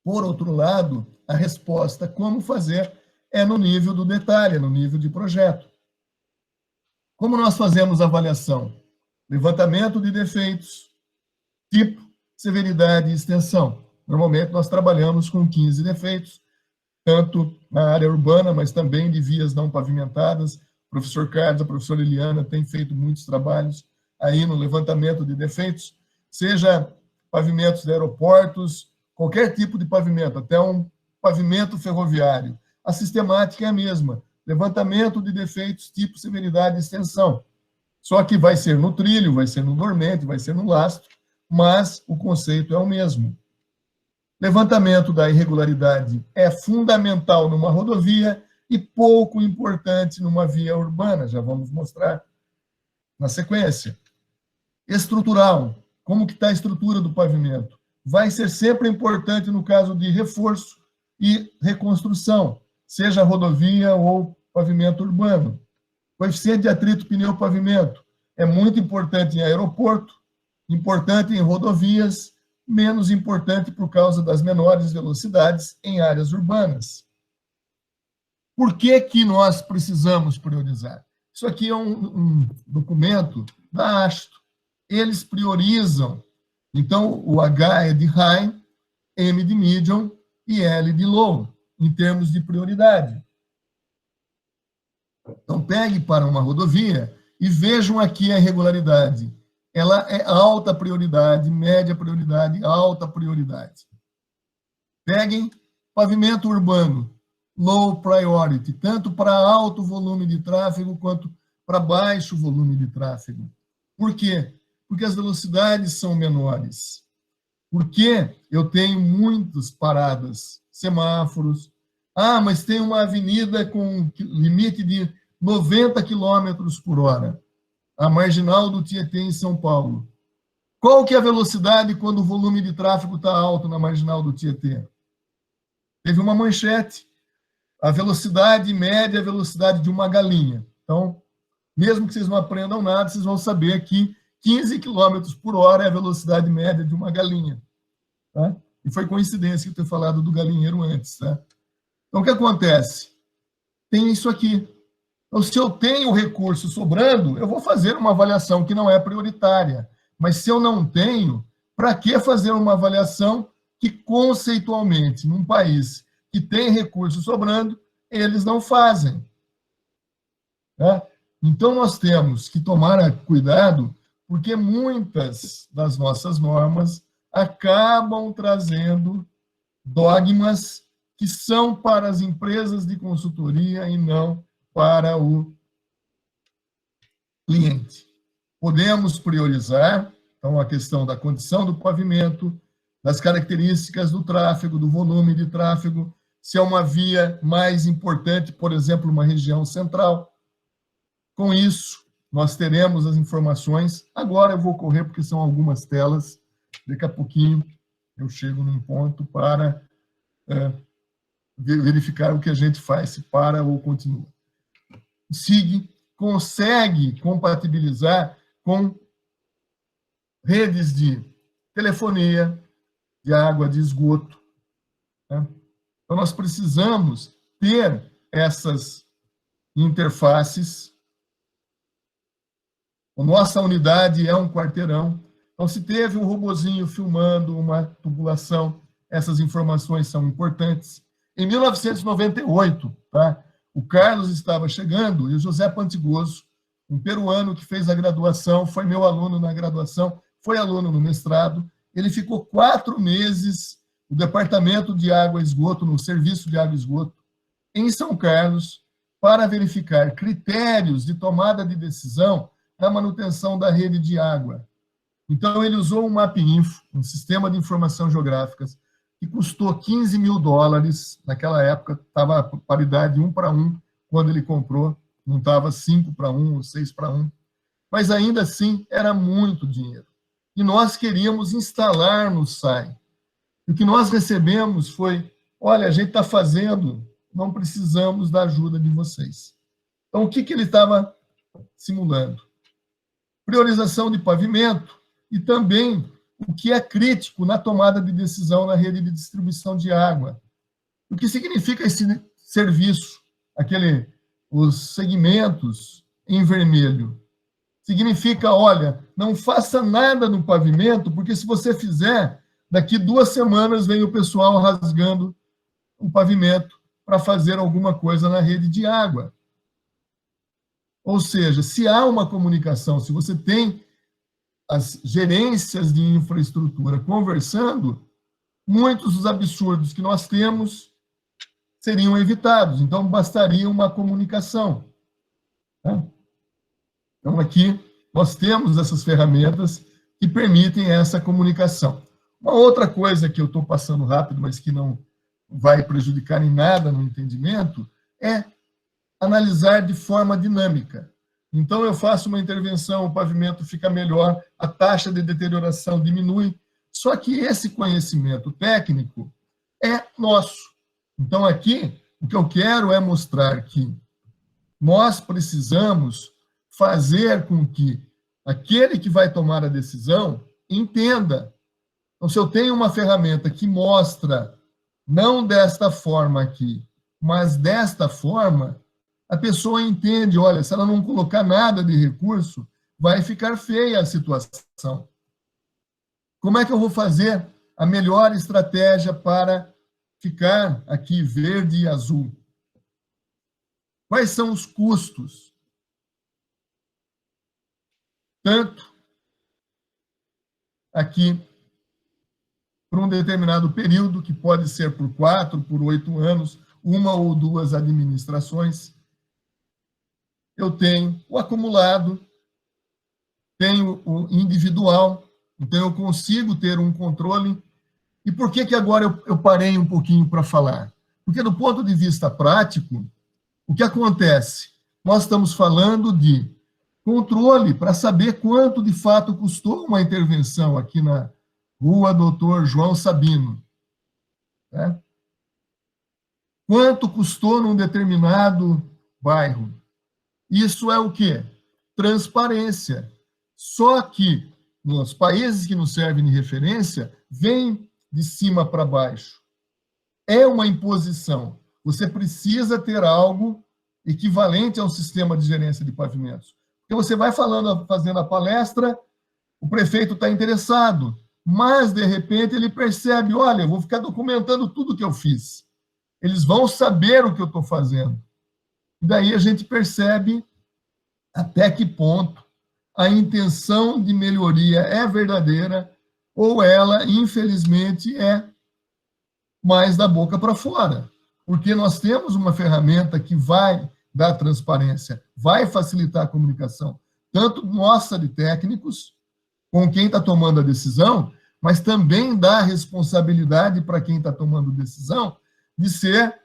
Por outro lado, a resposta como fazer é no nível do detalhe, no nível de projeto. Como nós fazemos a avaliação? Levantamento de defeitos, tipo, severidade e extensão. Normalmente nós trabalhamos com 15 defeitos, tanto na área urbana, mas também de vias não pavimentadas. O professor Carlos, a professora Eliana têm feito muitos trabalhos aí no levantamento de defeitos, seja pavimentos de aeroportos, qualquer tipo de pavimento, até um pavimento ferroviário. A sistemática é a mesma, levantamento de defeitos, tipo, severidade e extensão. Só que vai ser no trilho, vai ser no dormente, vai ser no lastro, mas o conceito é o mesmo. Levantamento da irregularidade é fundamental numa rodovia e pouco importante numa via urbana, já vamos mostrar na sequência. Estrutural, como que está a estrutura do pavimento? Vai ser sempre importante no caso de reforço e reconstrução, seja rodovia ou pavimento urbano. Coeficiente de atrito pneu-pavimento é muito importante em aeroporto, importante em rodovias, menos importante por causa das menores velocidades em áreas urbanas. Por que que nós precisamos priorizar? Isso aqui é um documento da AASHTO. Eles priorizam. Então, o H é de high, M de medium e L de low, em termos de prioridade. Então, pegue para uma rodovia e vejam aqui a irregularidade. Ela é alta prioridade, média prioridade, alta prioridade. Peguem pavimento urbano, low priority, tanto para alto volume de tráfego quanto para baixo volume de tráfego. Por quê? Porque as velocidades são menores. Porque eu tenho muitas paradas, semáforos. Ah, mas tem uma avenida com limite de 90 km por hora. A marginal do Tietê em São Paulo. Qual que é a velocidade quando o volume de tráfego está alto na marginal do Tietê? Teve uma manchete. A velocidade média é a velocidade de uma galinha. Então, mesmo que vocês não aprendam nada, vocês vão saber que 15 km por hora é a velocidade média de uma galinha. Tá? E foi coincidência eu ter falado do galinheiro antes. Tá? Então, o que acontece? Tem isso aqui. Então, se eu tenho recurso sobrando, eu vou fazer uma avaliação que não é prioritária. Mas se eu não tenho, para que fazer uma avaliação que, conceitualmente, num país que tem recurso sobrando, eles não fazem? Tá? Então, nós temos que tomar cuidado, porque muitas das nossas normas acabam trazendo dogmas que são para as empresas de consultoria e não para o cliente. Podemos priorizar, então, a questão da condição do pavimento, das características do tráfego, do volume de tráfego, se é uma via mais importante, por exemplo, uma região central. Com isso, nós teremos as informações. Agora eu vou correr, porque são algumas telas. Daqui a pouquinho eu chego num ponto para verificar o que a gente faz, se para ou continua. O SIG consegue compatibilizar com redes de telefonia, de água, de esgoto. Né? Então, nós precisamos ter essas interfaces. A nossa unidade é um quarteirão. Então, se teve um robozinho filmando uma tubulação, essas informações são importantes. Em 1998, tá? O Carlos estava chegando e o José Pantigoso, um peruano que fez a graduação, foi meu aluno na graduação, foi aluno no mestrado, ele ficou 4 meses no Departamento de Água e Esgoto, no Serviço de Água e Esgoto, em São Carlos, para verificar critérios de tomada de decisão na manutenção da rede de água. Então, ele usou um MapInfo, um sistema de informação geográficas, que custou $15 mil, naquela época estava a paridade 1:1, quando ele comprou, não estava 5:1 ou 6:1, mas ainda assim era muito dinheiro. E nós queríamos instalar no SAI. O que nós recebemos foi, olha, a gente está fazendo, não precisamos da ajuda de vocês. Então, o que ele estava simulando? Priorização de pavimento e também o que é crítico na tomada de decisão na rede de distribuição de água. O que significa esse serviço, os segmentos em vermelho? Significa, olha, não faça nada no pavimento, porque se você fizer, daqui 2 semanas vem o pessoal rasgando o pavimento para fazer alguma coisa na rede de água. Ou seja, se há uma comunicação, se você tem as gerências de infraestrutura conversando, muitos dos absurdos que nós temos seriam evitados. Então, bastaria uma comunicação. Tá? Então, aqui, nós temos essas ferramentas que permitem essa comunicação. Uma outra coisa que eu estou passando rápido, mas que não vai prejudicar em nada no entendimento, é analisar de forma dinâmica. Então, eu faço uma intervenção, o pavimento fica melhor, a taxa de deterioração diminui. Só que esse conhecimento técnico é nosso. Então, aqui, o que eu quero é mostrar que nós precisamos fazer com que aquele que vai tomar a decisão entenda. Então, se eu tenho uma ferramenta que mostra, não desta forma aqui, mas desta forma, a pessoa entende, olha, se ela não colocar nada de recurso, vai ficar feia a situação. Como é que eu vou fazer a melhor estratégia para ficar aqui verde e azul? Quais são os custos? Tanto aqui por um determinado período, que pode ser por 4, por 8 anos, uma ou duas administrações. Eu tenho o acumulado, tenho o individual, então eu consigo ter um controle. E por que agora eu parei um pouquinho para falar? Porque do ponto de vista prático, o que acontece? Nós estamos falando de controle para saber quanto de fato custou uma intervenção aqui na Rua Doutor João Sabino. Né? Quanto custou num determinado bairro? Isso é o quê? Transparência. Só que nos países que nos servem de referência, vem de cima para baixo. É uma imposição. Você precisa ter algo equivalente ao sistema de gerência de pavimentos. Porque você vai falando, fazendo a palestra, o prefeito está interessado, mas, de repente, ele percebe, olha, eu vou ficar documentando tudo que eu fiz. Eles vão saber o que eu estou fazendo. E daí a gente percebe até que ponto a intenção de melhoria é verdadeira ou ela, infelizmente, é mais da boca para fora. Porque nós temos uma ferramenta que vai dar transparência, vai facilitar a comunicação, tanto nossa de técnicos, com quem está tomando a decisão, mas também dá responsabilidade para quem está tomando decisão de ser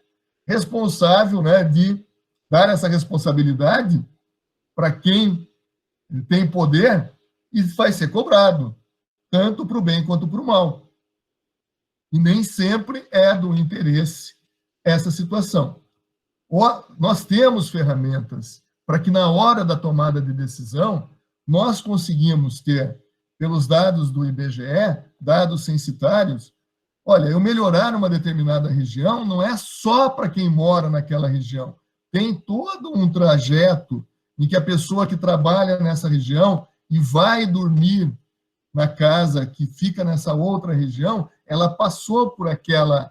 responsável, né, de dar essa responsabilidade para quem tem poder e vai ser cobrado, tanto para o bem quanto para o mal. E nem sempre é do interesse essa situação. Nós temos ferramentas para que, na hora da tomada de decisão, nós conseguimos ter, pelos dados do IBGE, dados censitários, olha, eu melhorar uma determinada região não é só para quem mora naquela região. Tem todo um trajeto em que a pessoa que trabalha nessa região e vai dormir na casa que fica nessa outra região, ela passou por aquele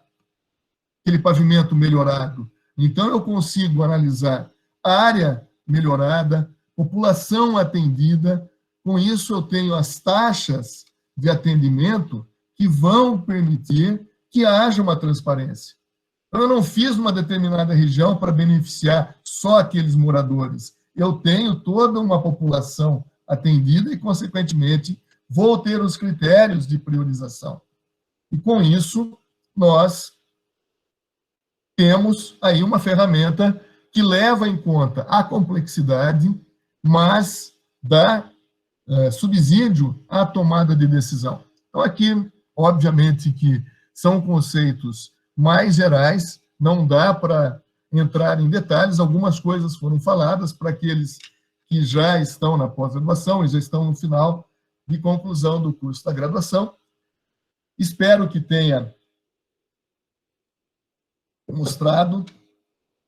pavimento melhorado. Então, eu consigo analisar área melhorada, população atendida. Com isso, eu tenho as taxas de atendimento que vão permitir que haja uma transparência. Então, eu não fiz uma determinada região para beneficiar só aqueles moradores. Eu tenho toda uma população atendida e, consequentemente, vou ter os critérios de priorização. E, com isso, nós temos aí uma ferramenta que leva em conta a complexidade, mas dá subsídio à tomada de decisão. Então, aqui, obviamente, que são conceitos mais gerais, não dá para entrar em detalhes, algumas coisas foram faladas para aqueles que já estão na pós-graduação e já estão no final de conclusão do curso da graduação. Espero que tenha mostrado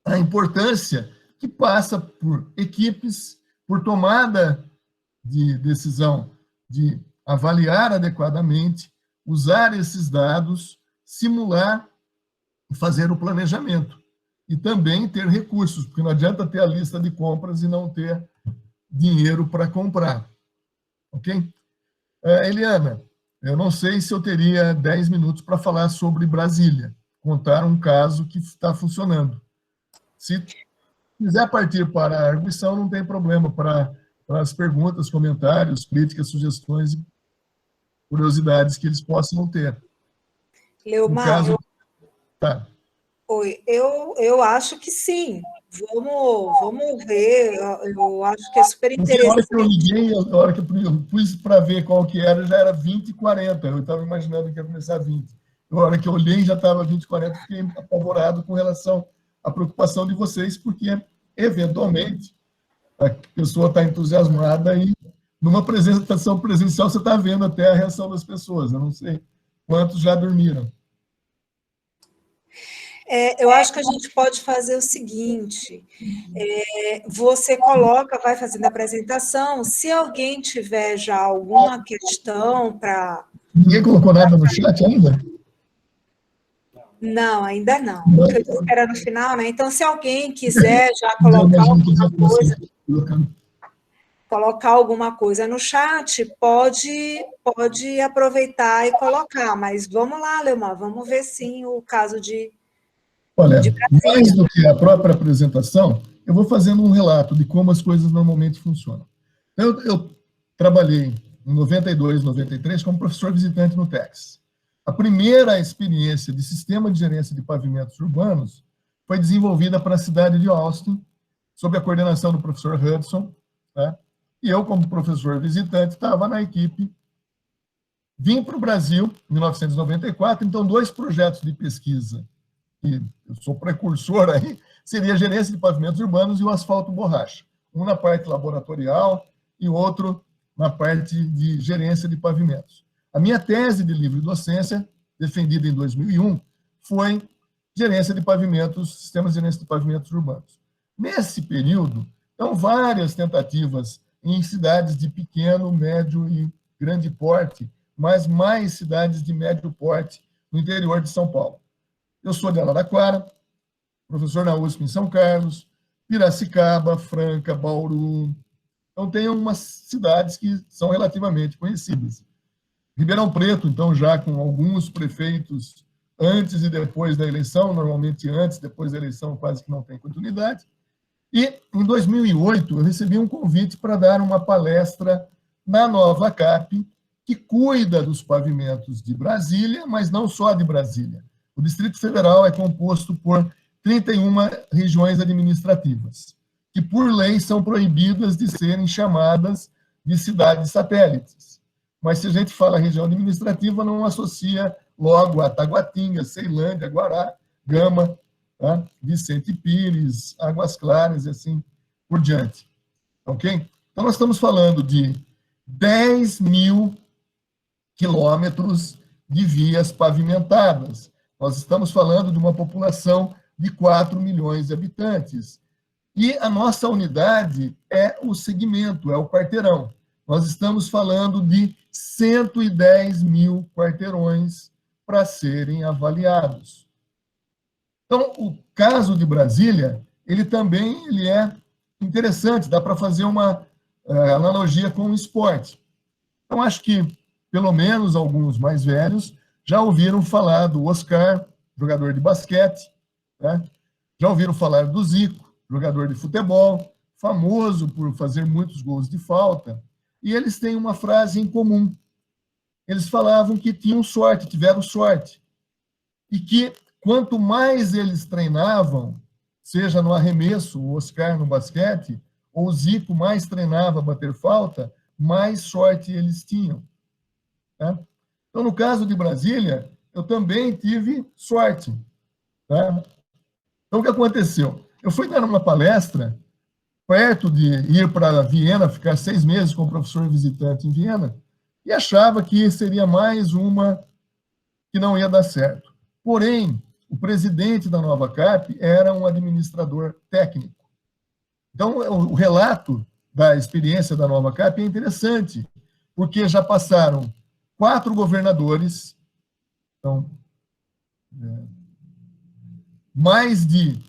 a importância que passa por equipes, por tomada de decisão, de avaliar adequadamente, usar esses dados, simular e fazer o planejamento. E também ter recursos, porque não adianta ter a lista de compras e não ter dinheiro para comprar. Ok? Eliana, eu não sei se eu teria 10 minutos para falar sobre Brasília, contar um caso que está funcionando. Se quiser partir para a arguição, não tem problema, para as perguntas, comentários, críticas, sugestões e curiosidades que eles possam ter. Leomar, tá. Oi, eu acho que sim. Vamos ver. Eu acho que é super interessante. Na hora que eu liguei, na hora que eu pus para ver qual que era, já era 20h40. Eu estava imaginando que ia começar 20. Na hora que eu olhei, já estava 20h40, fiquei apavorado com relação à preocupação de vocês, porque, eventualmente, a pessoa está entusiasmada e, numa apresentação presencial, você está vendo até a reação das pessoas. Eu não sei quantos já dormiram. Eu acho que a gente pode fazer o seguinte, você coloca, vai fazendo a apresentação, se alguém tiver já alguma questão para... Ninguém colocou nada no chat ainda? Não, ainda não. Porque eu disse que era no final, né? Então, se alguém quiser já colocar alguma coisa no chat, pode aproveitar e colocar. Mas vamos lá, Leomar, vamos ver sim o caso de mais do que a própria apresentação, eu vou fazendo um relato de como as coisas normalmente funcionam. Eu trabalhei em 92, 93 como professor visitante no Texas. A primeira experiência de sistema de gerência de pavimentos urbanos foi desenvolvida para a cidade de Austin, sob a coordenação do professor Hudson, tá? E eu, como professor visitante, estava na equipe. Vim para o Brasil em 1994, então 2 projetos de pesquisa, que eu sou precursor aí, seria a gerência de pavimentos urbanos e o asfalto borracha. Um na parte laboratorial e outro na parte de gerência de pavimentos. A minha tese de livre docência, defendida em 2001, foi gerência de pavimentos, sistemas de gerência de pavimentos urbanos. Nesse período, então, várias tentativas em cidades de pequeno, médio e grande porte, mas mais cidades de médio porte no interior de São Paulo. Eu sou de Araraquara, professor na USP em São Carlos, Piracicaba, Franca, Bauru. Então, tem umas cidades que são relativamente conhecidas. Ribeirão Preto, então, já com alguns prefeitos antes e depois da eleição, normalmente antes, depois da eleição quase que não tem continuidade. E, em 2008, eu recebi um convite para dar uma palestra na Nova CAP, que cuida dos pavimentos de Brasília, mas não só de Brasília. O Distrito Federal é composto por 31 regiões administrativas, que, por lei, são proibidas de serem chamadas de cidades satélites. Mas, se a gente fala região administrativa, não associa logo a Taguatinga, Ceilândia, Guará, Gama, tá? Vicente Pires, Águas Claras e assim por diante. Ok? Então, nós estamos falando de 10 mil quilômetros de vias pavimentadas. Nós estamos falando de uma população de 4 milhões de habitantes. E a nossa unidade é o segmento, é o quarteirão. Nós estamos falando de 110 mil quarteirões para serem avaliados. Então, o caso de Brasília, ele é interessante, dá para fazer uma analogia com o esporte. Então, acho que, pelo menos alguns mais velhos, já ouviram falar do Oscar, jogador de basquete, né? Já ouviram falar do Zico, jogador de futebol, famoso por fazer muitos gols de falta, e eles têm uma frase em comum. Eles falavam que tiveram sorte, e que quanto mais eles treinavam, seja no arremesso, o Oscar no basquete, ou o Zico mais treinava a bater falta, mais sorte eles tinham. Tá? Então, no caso de Brasília, eu também tive sorte. Tá? Então, o que aconteceu? Eu fui dar uma palestra perto de ir para Viena, ficar 6 meses com o professor visitante em Viena, e achava que seria mais uma que não ia dar certo. Porém, o presidente da Nova CAP era um administrador técnico. Então, o relato da experiência da Nova CAP é interessante, porque já passaram 4 governadores, então, mais de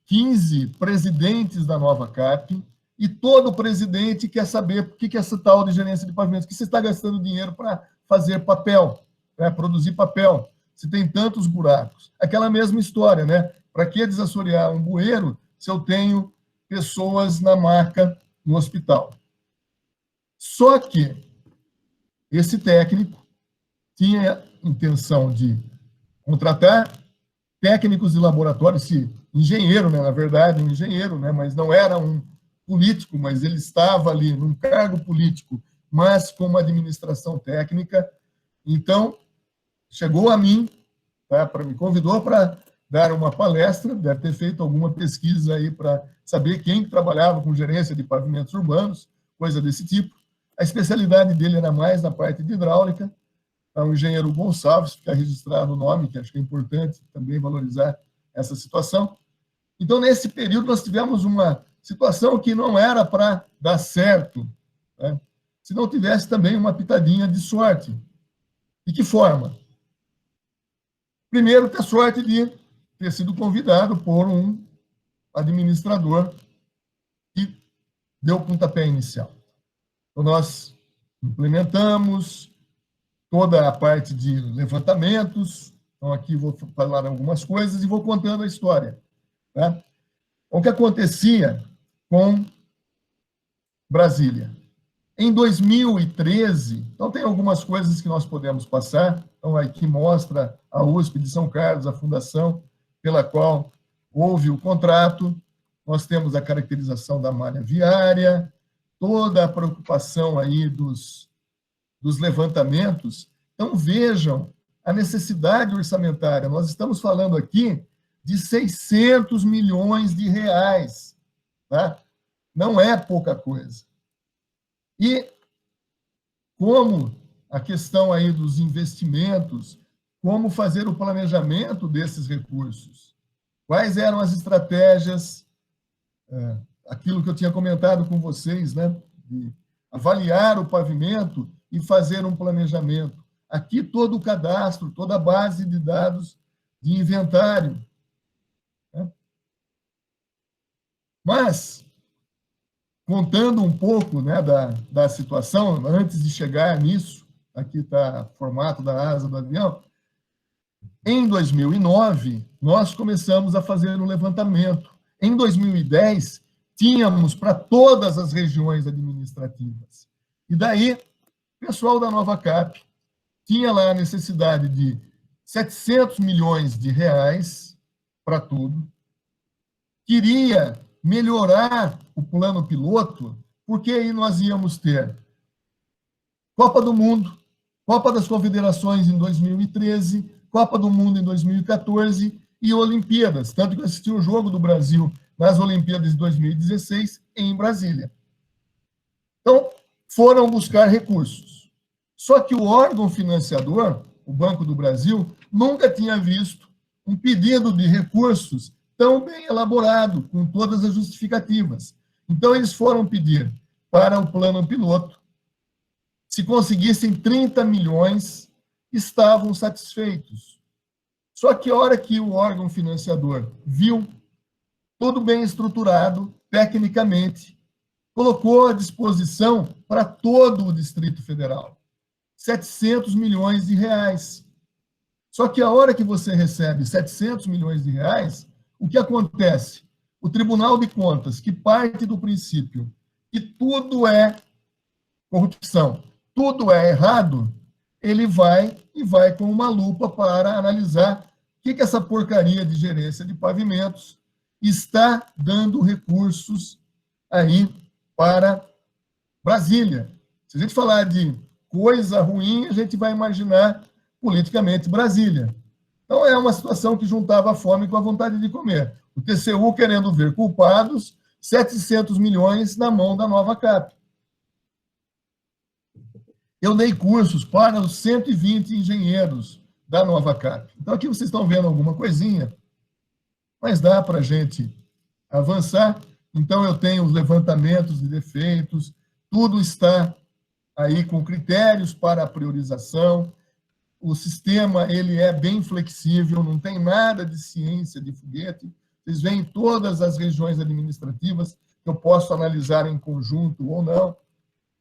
15 presidentes da Nova CAP, e todo presidente quer saber o que é essa tal de gerência de pavimentos, que você está gastando dinheiro para fazer papel, para produzir papel, se tem tantos buracos. Aquela mesma história, né? Para que desassorear um bueiro se eu tenho pessoas na maca no hospital? Só que esse técnico tinha intenção de contratar técnicos de laboratório, engenheiro, né, na verdade, um engenheiro, né, mas não era um político, mas ele estava ali num cargo político, mas com uma administração técnica. Então, chegou a mim, tá, me convidou para dar uma palestra, deve ter feito alguma pesquisa aí para saber quem trabalhava com gerência de pavimentos urbanos, coisa desse tipo. A especialidade dele era mais na parte de hidráulica. O engenheiro Gonçalves, fica registrado o nome, que acho que é importante também valorizar essa situação. Então, nesse período, nós tivemos uma situação que não era para dar certo, né? Se não tivesse também uma pitadinha de sorte. De que forma? Primeiro, ter sorte de ter sido convidado por um administrador que deu o pontapé inicial. Então, nós implementamos toda a parte de levantamentos. Então, aqui vou falar algumas coisas e vou contando a história. Tá? O que acontecia com Brasília? Em 2013, então tem algumas coisas que nós podemos passar, então aqui mostra a USP de São Carlos, a fundação pela qual houve o contrato, nós temos a caracterização da malha viária, toda a preocupação aí dos levantamentos. Então, vejam a necessidade orçamentária. Nós estamos falando aqui de 600 milhões de reais. Tá? Não é pouca coisa. E como a questão aí dos investimentos, como fazer o planejamento desses recursos, quais eram as estratégias, aquilo que eu tinha comentado com vocês, né, de avaliar o pavimento e fazer um planejamento. Aqui todo o cadastro, toda a base de dados de inventário. Né? Mas, contando um pouco, né, da situação, antes de chegar nisso, aqui está o formato da asa do avião, em 2009, nós começamos a fazer o levantamento. Em 2010, tínhamos para todas as regiões administrativas. E daí, o pessoal da Nova Cap tinha lá a necessidade de 700 milhões de reais para tudo, queria melhorar o plano piloto, porque aí nós íamos ter Copa do Mundo, Copa das Confederações em 2013, Copa do Mundo em 2014 e Olimpíadas, tanto que eu assisti o jogo do Brasil nas Olimpíadas de 2016 em Brasília. Então, foram buscar recursos. Só que o órgão financiador, o Banco do Brasil, nunca tinha visto um pedido de recursos tão bem elaborado, com todas as justificativas. Então, eles foram pedir para o plano piloto, se conseguissem 30 milhões, estavam satisfeitos. Só que a hora que o órgão financiador viu tudo bem estruturado, tecnicamente, colocou à disposição para todo o Distrito Federal 700 milhões de reais. Só que a hora que você recebe 700 milhões de reais, o que acontece? O Tribunal de Contas, que parte do princípio que tudo é corrupção, tudo é errado, ele vai com uma lupa para analisar o que essa porcaria de gerência de pavimentos está dando recursos aí para Brasília. Se a gente falar de coisa ruim, a gente vai imaginar politicamente Brasília. Então, é uma situação que juntava a fome com a vontade de comer. O TCU querendo ver culpados, 700 milhões na mão da Nova Cap. Eu dei cursos para os 120 engenheiros da Nova Cap. Então, aqui vocês estão vendo alguma coisinha, mas dá para a gente avançar. Então, eu tenho os levantamentos de defeitos, tudo está aí com critérios para a priorização. O sistema ele é bem flexível, não tem nada de ciência de foguete. Vocês veem todas as regiões administrativas que eu posso analisar em conjunto ou não.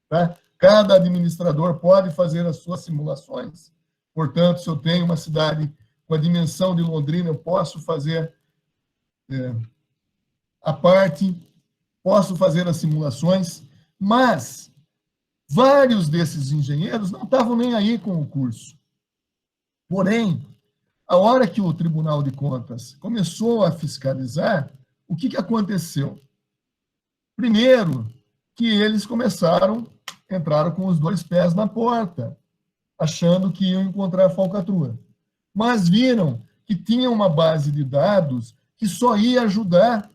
Tá? Cada administrador pode fazer as suas simulações. Portanto, se eu tenho uma cidade com a dimensão de Londrina, eu posso fazer a parte, posso fazer as simulações, mas vários desses engenheiros não estavam nem aí com o curso. Porém, a hora que o Tribunal de Contas começou a fiscalizar, o que aconteceu? Primeiro, que eles entraram com os dois pés na porta, achando que iam encontrar falcatrua. Mas viram que tinha uma base de dados que só ia ajudar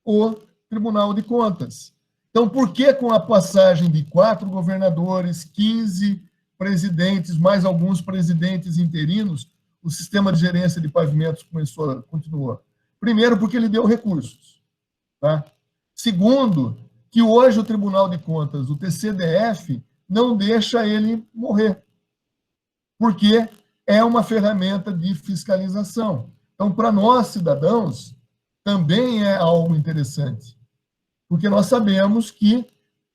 o Tribunal de Contas. Então, por que com a passagem de 4 governadores, 15 presidentes, mais alguns presidentes interinos, o sistema de gerência de pavimentos continuou? Primeiro, porque ele deu recursos. Tá? Segundo, que hoje o Tribunal de Contas, o TCDF, não deixa ele morrer, porque é uma ferramenta de fiscalização. Então, para nós, cidadãos, também é algo interessante, porque nós sabemos que,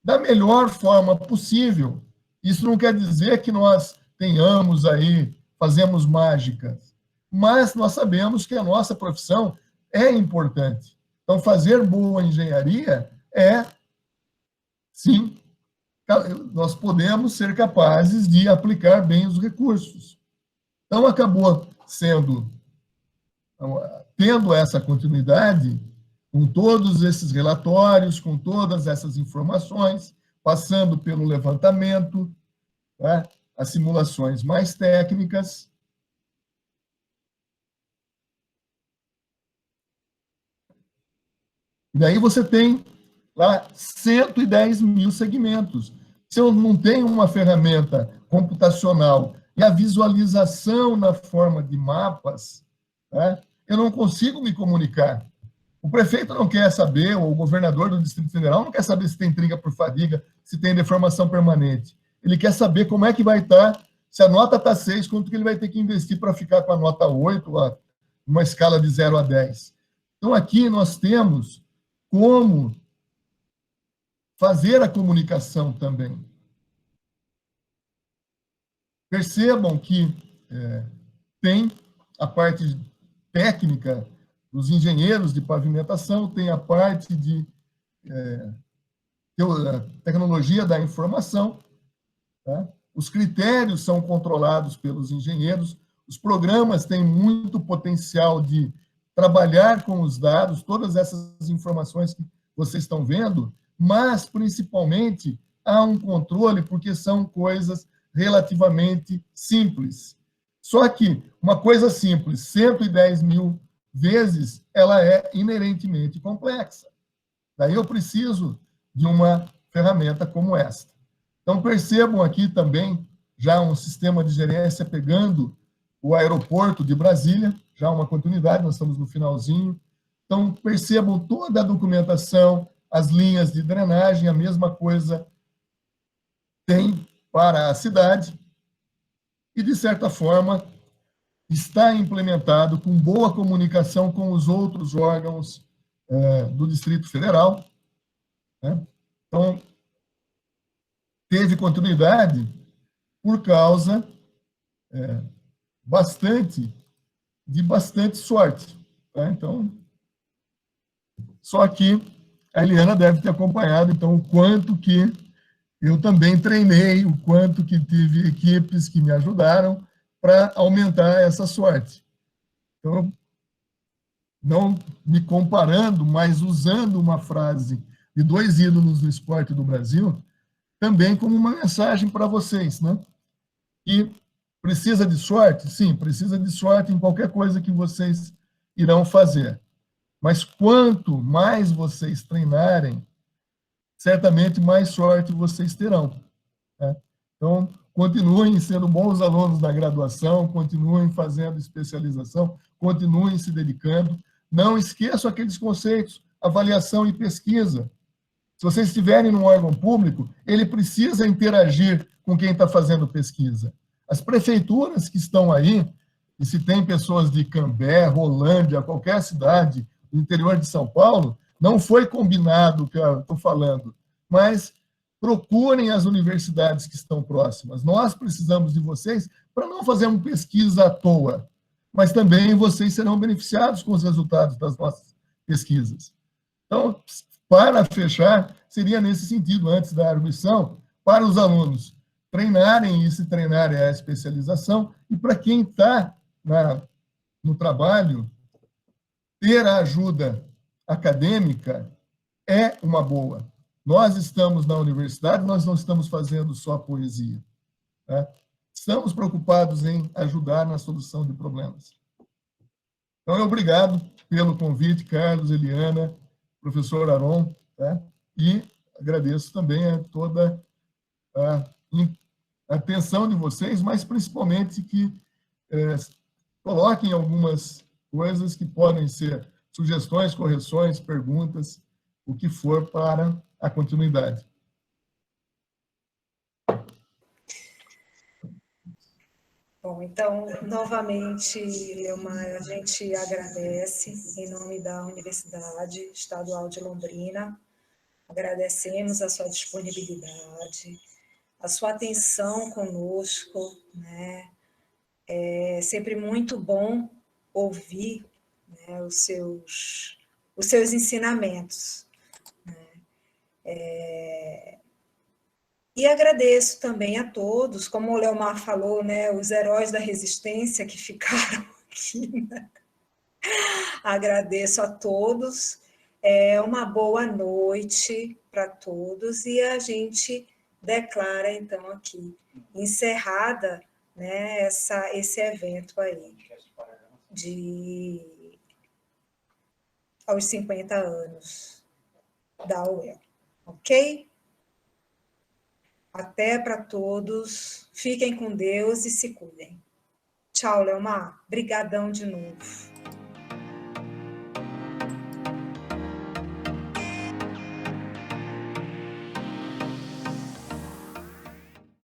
da melhor forma possível, isso não quer dizer que nós tenhamos aí, fazemos mágicas, mas nós sabemos que a nossa profissão é importante. Então, fazer boa engenharia é, sim, nós podemos ser capazes de aplicar bem os recursos. Então, acabou tendo essa continuidade com todos esses relatórios, com todas essas informações, passando pelo levantamento, tá? As simulações mais técnicas. E daí você tem lá 110 mil segmentos. Se eu não tenho uma ferramenta computacional e a visualização na forma de mapas, né, eu não consigo me comunicar. O prefeito não quer saber, ou o governador do Distrito Federal não quer saber se tem trinca por fadiga, se tem deformação permanente. Ele quer saber como é que vai estar, se a nota está 6, quanto que ele vai ter que investir para ficar com a nota 8, uma escala de 0 a 10. Então, aqui nós temos como fazer a comunicação também. Percebam que tem a parte técnica dos engenheiros de pavimentação, tem a parte de tecnologia da informação, tá? Os critérios são controlados pelos engenheiros, os programas têm muito potencial de trabalhar com os dados, todas essas informações que vocês estão vendo, mas, principalmente, há um controle, porque são coisas relativamente simples. Só que uma coisa simples, 110 mil vezes, ela é inerentemente complexa. Daí eu preciso de uma ferramenta como esta. Então, percebam aqui também já um sistema de gerência pegando o aeroporto de Brasília, já uma continuidade, nós estamos no finalzinho. Então, percebam toda a documentação, as linhas de drenagem, a mesma coisa tem para a cidade, e, de certa forma, está implementado com boa comunicação com os outros órgãos do Distrito Federal, né? Então, teve continuidade por causa de bastante sorte, tá? Então, só que a Eliana deve ter acompanhado, então, o quanto que eu também treinei, o quanto que tive equipes que me ajudaram para aumentar essa sorte. Então, não me comparando, mas usando uma frase de 2 ídolos do esporte do Brasil, também como uma mensagem para vocês, né? E precisa de sorte? Sim, precisa de sorte em qualquer coisa que vocês irão fazer. Mas quanto mais vocês treinarem, certamente mais sorte vocês terão, né? Então, continuem sendo bons alunos da graduação, continuem fazendo especialização, continuem se dedicando. Não esqueçam aqueles conceitos, avaliação e pesquisa. Se vocês estiverem num órgão público, ele precisa interagir com quem está fazendo pesquisa. As prefeituras que estão aí, e se tem pessoas de Cambé, Rolândia, qualquer cidade do interior de São Paulo, não foi combinado o que eu estou falando, mas procurem as universidades que estão próximas. Nós precisamos de vocês para não fazer uma pesquisa à toa, mas também vocês serão beneficiados com os resultados das nossas pesquisas. Então, para fechar, seria nesse sentido, antes da arguição, para os alunos treinarem e se treinarem a especialização, e para quem está no trabalho, ter a ajuda acadêmica é uma boa. Nós estamos na universidade, nós não estamos fazendo só poesia, né? Estamos preocupados em ajudar na solução de problemas. Então, obrigado pelo convite, Carlos, Eliana, professor Aron, tá? E agradeço também a toda a atenção de vocês, mas principalmente que coloquem algumas coisas que podem ser sugestões, correções, perguntas, o que for para a continuidade. Bom, então, novamente, Leomar, a gente agradece em nome da Universidade Estadual de Londrina, agradecemos a sua disponibilidade, a sua atenção conosco, né? É sempre muito bom ouvir, né, os seus ensinamentos. E agradeço também a todos, como o Leomar falou, né, os heróis da resistência que ficaram aqui, né? Agradeço a todos, uma boa noite para todos, e a gente declara, então, aqui, encerrada, né, esse evento aí, aos 50 anos da UEL, ok? Até para todos, fiquem com Deus e se cuidem. Tchau, Leomar. Brigadão de novo.